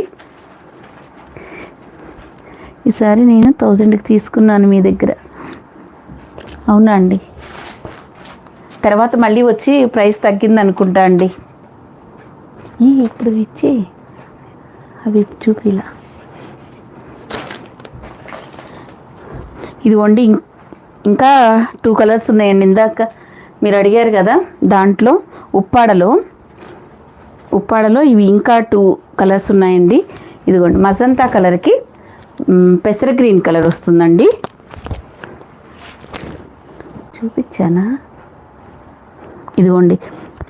ఈసారి నేను 1000కి తీసుకున్నాను మీ దగ్గర, అవునా అండి? తర్వాత మళ్ళీ వచ్చి ప్రైస్ తగ్గింది అనుకుంటా అండి. ఇప్పుడు ఇచ్చి అవి చూపిలా. ఇదిగోండి ఇంకా 2 కలర్స్ ఉన్నాయండి. ఇందాక మీరు అడిగారు కదా, దాంట్లో ఉప్పాడలో ఇవి ఇంకా 2 కలర్స్ ఉన్నాయండి. ఇదిగోండి మజంతా కలర్కి పెసర గ్రీన్ కలర్ వస్తుందండి. చూపించానా? ఇదిగోండి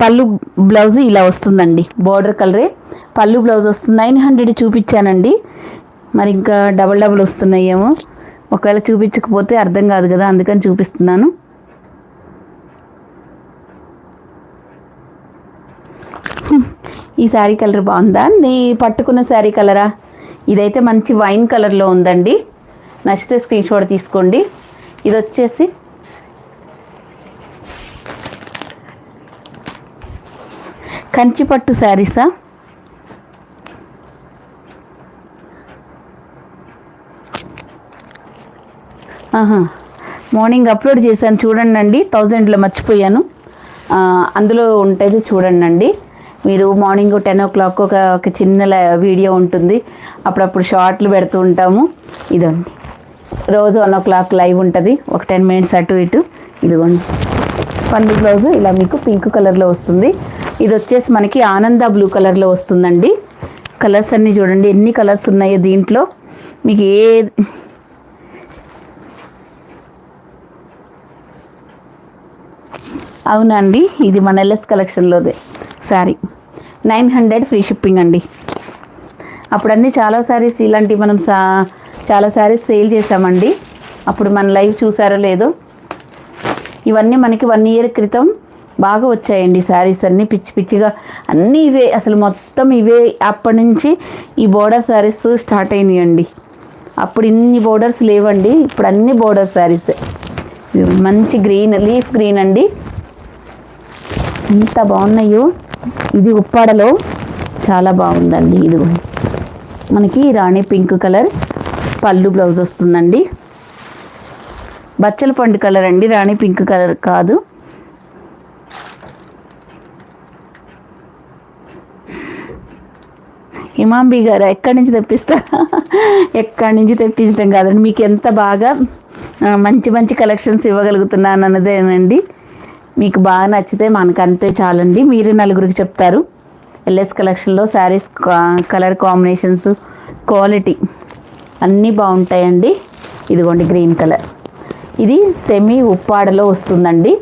పళ్ళు బ్లౌజ్ ఇలా వస్తుందండి, బోర్డర్ కలరే పళ్ళు బ్లౌజ్ వస్తుంది. 900 చూపించానండి, మరి ఇంకా డబల్ వస్తున్నాయేమో. ఒకవేళ చూపించకపోతే అర్థం కాదు కదా, అందుకని చూపిస్తున్నాను. ఈ శారీ కలర్ బాగుందా? నీ పట్టుకున్న శారీ కలరా? ఇదైతే మంచి వైన్ కలర్లో ఉందండి. నచ్చితే స్క్రీన్ షాట్ తీసుకోండి. ఇది వచ్చేసి కంచిపట్టు శారీసా? మార్నింగ్ అప్లోడ్ చేశాను చూడండి అండి, 1000లో మర్చిపోయాను. అందులో ఉంటుంది చూడండి. మీరు మార్నింగ్ 10 o'clock ఒక చిన్న వీడియో ఉంటుంది, అప్పుడప్పుడు షార్ట్లు పెడుతూ ఉంటాము. ఇదండి రోజు 1 o'clock లైవ్ ఉంటుంది, ఒక 10 minutes అటు ఇటు. ఇదిగోండి పళ్ళు బ్లౌజ్ ఇలా మీకు పింక్ కలర్లో వస్తుంది. ఇది వచ్చేసి మనకి ఆనంద బ్లూ కలర్లో వస్తుందండి. కలర్స్ అన్నీ చూడండి ఎన్ని కలర్స్ ఉన్నాయో దీంట్లో. మీకు అవునండి, ఇది మన ఎల్ఎస్ కలెక్షన్లోదే శారీ. 900 ఫ్రీ షిప్పింగ్ అండి. అప్పుడన్నీ చాలా శారీస్ ఇలాంటివి మనం చాలా శారీస్ సేల్ చేసామండి. అప్పుడు మన లైవ్ చూసారో లేదో. ఇవన్నీ మనకి 1 year క్రితం బాగా వచ్చాయండి శారీస్ అన్నీ, పిచ్చి పిచ్చిగా అన్నీ ఇవే, అసలు మొత్తం ఇవే. అప్పటి నుంచి ఈ బోర్డర్ శారీస్ స్టార్ట్ అయినాయండి. అప్పుడు ఇన్ని బోర్డర్స్ లేవండి, ఇప్పుడు అన్ని బోర్డర్ శారీసే. మంచి గ్రీన్, లీఫ్ గ్రీన్ అండి, ఎంత బాగున్నాయో. ఇది ఉప్పాడలో చాలా బాగుందండి. ఇది మనకి రాణి పింక్ కలర్ పళ్ళు బ్లౌజ్ వస్తుందండి. బచ్చల పండు కలర్ అండి, రాణి పింక్ కలర్ కాదు. హిమాంబి గారు ఎక్కడి నుంచి తెప్పిస్తారా? ఎక్కడి నుంచి తెప్పించడం కాదండి, మీకు ఎంత బాగా మంచి మంచి కలెక్షన్స్ ఇవ్వగలుగుతున్నాను అన్నదేనండి. మీకు బాగా నచ్చితే మనకు అంతే చాలండి. మీరు 4గురికి చెప్తారు. ఎల్ఎస్ కలెక్షన్లో శారీస్ కలర్ కాంబినేషన్స్, క్వాలిటీ అన్నీ బాగుంటాయండి. ఇదిగోండి గ్రీన్ కలర్, ఇది సెమీ ఉప్పాడలో వస్తుందండి.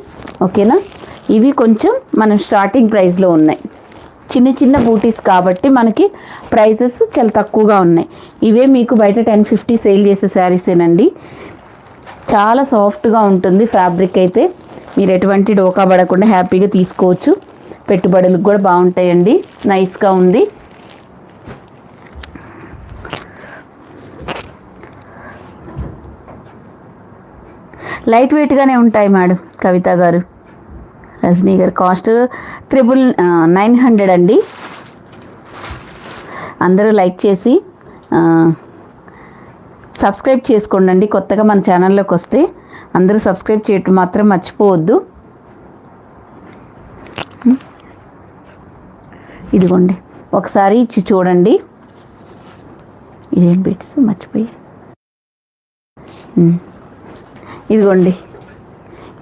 ఓకేనా? ఇవి కొంచెం మనం స్టార్టింగ్ ప్రైస్లో ఉన్నాయి, చిన్న చిన్న బూటీస్ కాబట్టి మనకి ప్రైసెస్ చాలా తక్కువగా ఉన్నాయి. ఇవే మీకు బయట 10-50 సేల్ చేసే శారీసేనండి. చాలా సాఫ్ట్గా ఉంటుంది ఫ్యాబ్రిక్ అయితే. మీరు ఎటువంటి డోకా పడకుండా హ్యాపీగా తీసుకోవచ్చు. పెట్టుబడులకు కూడా బాగుంటాయండి. నైస్గా ఉంది. లైట్ వెయిట్గానే ఉంటాయి మేడం. కవిత గారు, రజనీ గారు, కాస్ట్ 900 అండి. అందరూ లైక్ చేసి సబ్స్క్రైబ్ చేసుకోండి. కొత్తగా మన ఛానల్లోకి వస్తే అందరూ సబ్స్క్రైబ్ చేయటం మాత్రం మర్చిపోవద్దు. ఇదిగోండి, ఒకసారి ఇచ్చి చూడండి. ఇదేం బిట్స్ మర్చిపోయి. ఇదిగోండి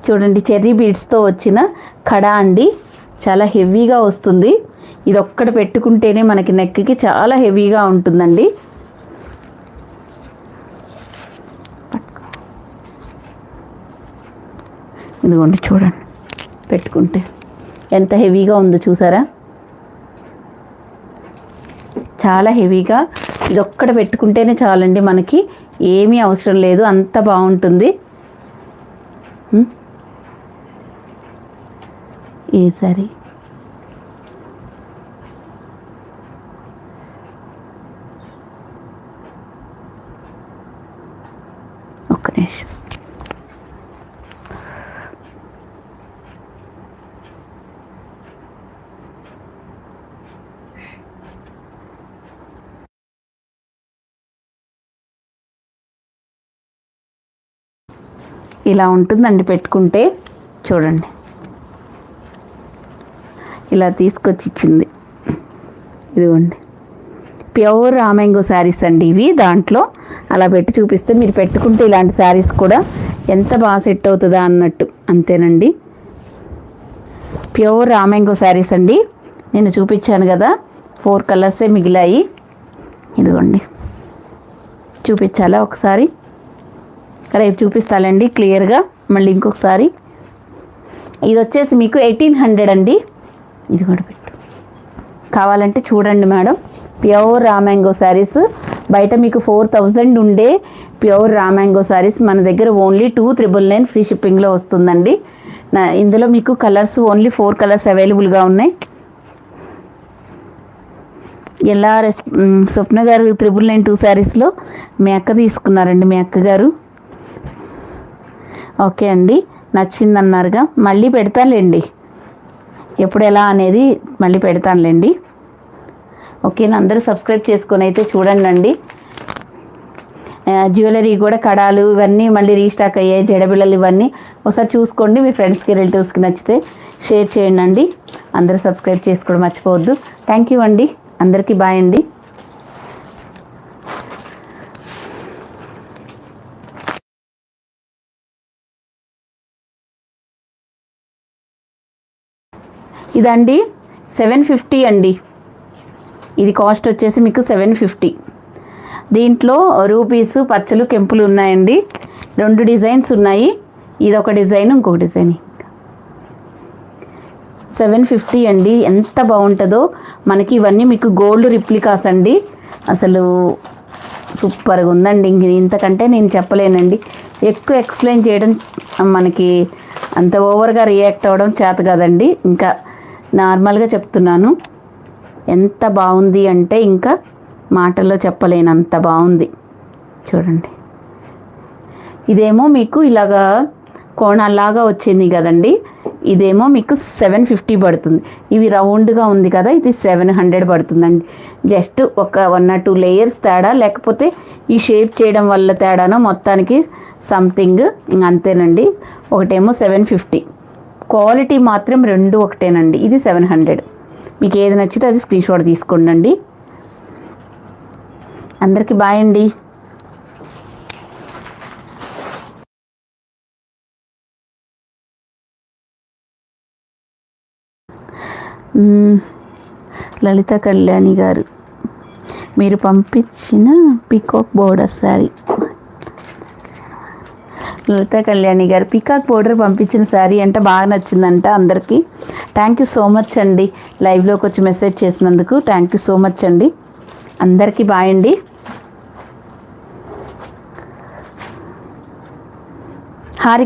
చూడండి, చెర్రీ బీడ్స్తో వచ్చిన కడా అండి. చాలా హెవీగా వస్తుంది. ఇది ఒక్కటి పెట్టుకుంటేనే మనకి నెక్కి చాలా హెవీగా ఉంటుందండి. ఇదిగోండి చూడండి, పెట్టుకుంటే ఎంత హెవీగా ఉందో చూసారా. చాలా హెవీగా, ఇది ఒక్కటి పెట్టుకుంటేనే చాలండి, మనకి ఏమీ అవసరం లేదు, అంత బాగుంటుంది. ఈ సారీ ఒక్క నిమిషం. ఇలా ఉంటుందండి పెట్టుకుంటే. చూడండి, ఇలా తీసుకొచ్చి ఇచ్చింది. ఇదిగోండి, ప్యూర్ రామ్యాంగో శారీస్ అండి ఇవి. దాంట్లో అలా పెట్టి చూపిస్తే మీరు పెట్టుకుంటే ఇలాంటి శారీస్ కూడా ఎంత బాగా సెట్ అవుతుందా అన్నట్టు. అంతేనండి, ప్యూర్ రామ్యాంగో శారీస్ అండి. నేను చూపించాను కదా, 4 కలర్సే మిగిలాయి. ఇదిగోండి, చూపించాలా ఒకసారి? రేపు చూపిస్తానండి క్లియర్గా మళ్ళీ ఇంకొకసారి. ఇది వచ్చేసి మీకు 1800 అండి. ఇది కూడా పెట్టు, కావాలంటే చూడండి మేడం. ప్యూర్ రామ్యాంగో శారీస్ బయట మీకు 4000 ఉండే ప్యూర్ రామ్యాంగో శారీస్ మన దగ్గర ఓన్లీ 2999 ఫ్రీ షిప్పింగ్లో వస్తుందండి. ఇందులో మీకు కలర్స్ ఓన్లీ 4 కలర్స్ అవైలబుల్గా ఉన్నాయి. స్వప్న గారు 9992 శారీస్లో మీ అక్క తీసుకున్నారండి, మీ అక్క గారు. ఓకే అండి, నచ్చిందన్నారుగా. మళ్ళీ పెడతానులేండి, ఎప్పుడు ఎలా అనేది మళ్ళీ పెడతానులేండి. ఓకేనా, అందరూ సబ్స్క్రైబ్ చేసుకొని అయితే చూడండి అండి. జ్యువెలరీ కూడా కడాలు ఇవన్నీ మళ్ళీ రీస్టాక్ అయ్యాయి. జడబిళ్ళలు ఇవన్నీ ఒకసారి చూసుకోండి. మీ ఫ్రెండ్స్కి రిలేటివ్స్కి నచ్చితే షేర్ చేయండి అండి. అందరూ సబ్స్క్రైబ్ చేసుకోవడం మర్చిపోవద్దు. థ్యాంక్ యూ అండి, అందరికీ బాయ్ అండి. ఇదండి 750 అండి. ఇది కాస్ట్ వచ్చేసి మీకు 750. దీంట్లో రూపీస్, పచ్చలు, కెంపులు ఉన్నాయండి. 2 డిజైన్స్ ఉన్నాయి. ఇది ఒక డిజైన్, ఇంకొక డిజైన్. 750 అండి. ఎంత బాగుంటుందో మనకి. ఇవన్నీ మీకు గోల్డ్ రిప్లికాస్ అండి. అసలు సూపర్గా ఉందండి. ఇంతకంటే నేను చెప్పలేనండి. ఎక్కువ ఎక్స్ప్లెయిన్ చేయడం మనకి అంత ఓవర్గా రియాక్ట్ అవ్వడం చేత కదండి. ఇంకా నార్మల్గా చెప్తున్నాను. ఎంత బాగుంది అంటే ఇంకా మాటల్లో చెప్పలేనంత బాగుంది. చూడండి, ఇదేమో మీకు ఇలాగా కోణాల్లాగా వచ్చింది కదండి. ఇదేమో మీకు 750 పడుతుంది. ఇవి రౌండ్గా ఉంది కదా, ఇది 700 పడుతుందండి. జస్ట్ ఒక 1 or 2 లేయర్స్ తేడా, లేకపోతే ఈ షేప్ చేయడం వల్ల తేడానో మొత్తానికి సంథింగ్ అంతేనండి. ఒకటేమో 750. క్వాలిటీ మాత్రం 2 ఒకటేనండి. ఇది 700. మీకు ఏది నచ్చితే అది స్క్రీన్ షాట్ తీసుకోండి. అందరికీ బాయ్ అండి. లలిత కళ్యాణి గారు, మీరు పంపించిన పీకాక్ బోర్డర్ శారీ. లలిత కళ్యాణి గారు పీకాక్ బోర్డర్ పంపించిన శారీ అంటే బాగా నచ్చిందంట అందరికీ. థ్యాంక్ యూ సో మచ్ అండి. లైవ్లోకి వచ్చి మెసేజ్ చేసినందుకు థ్యాంక్ యూ సో మచ్ అండి. అందరికీ బాయ్ అండి. హారిక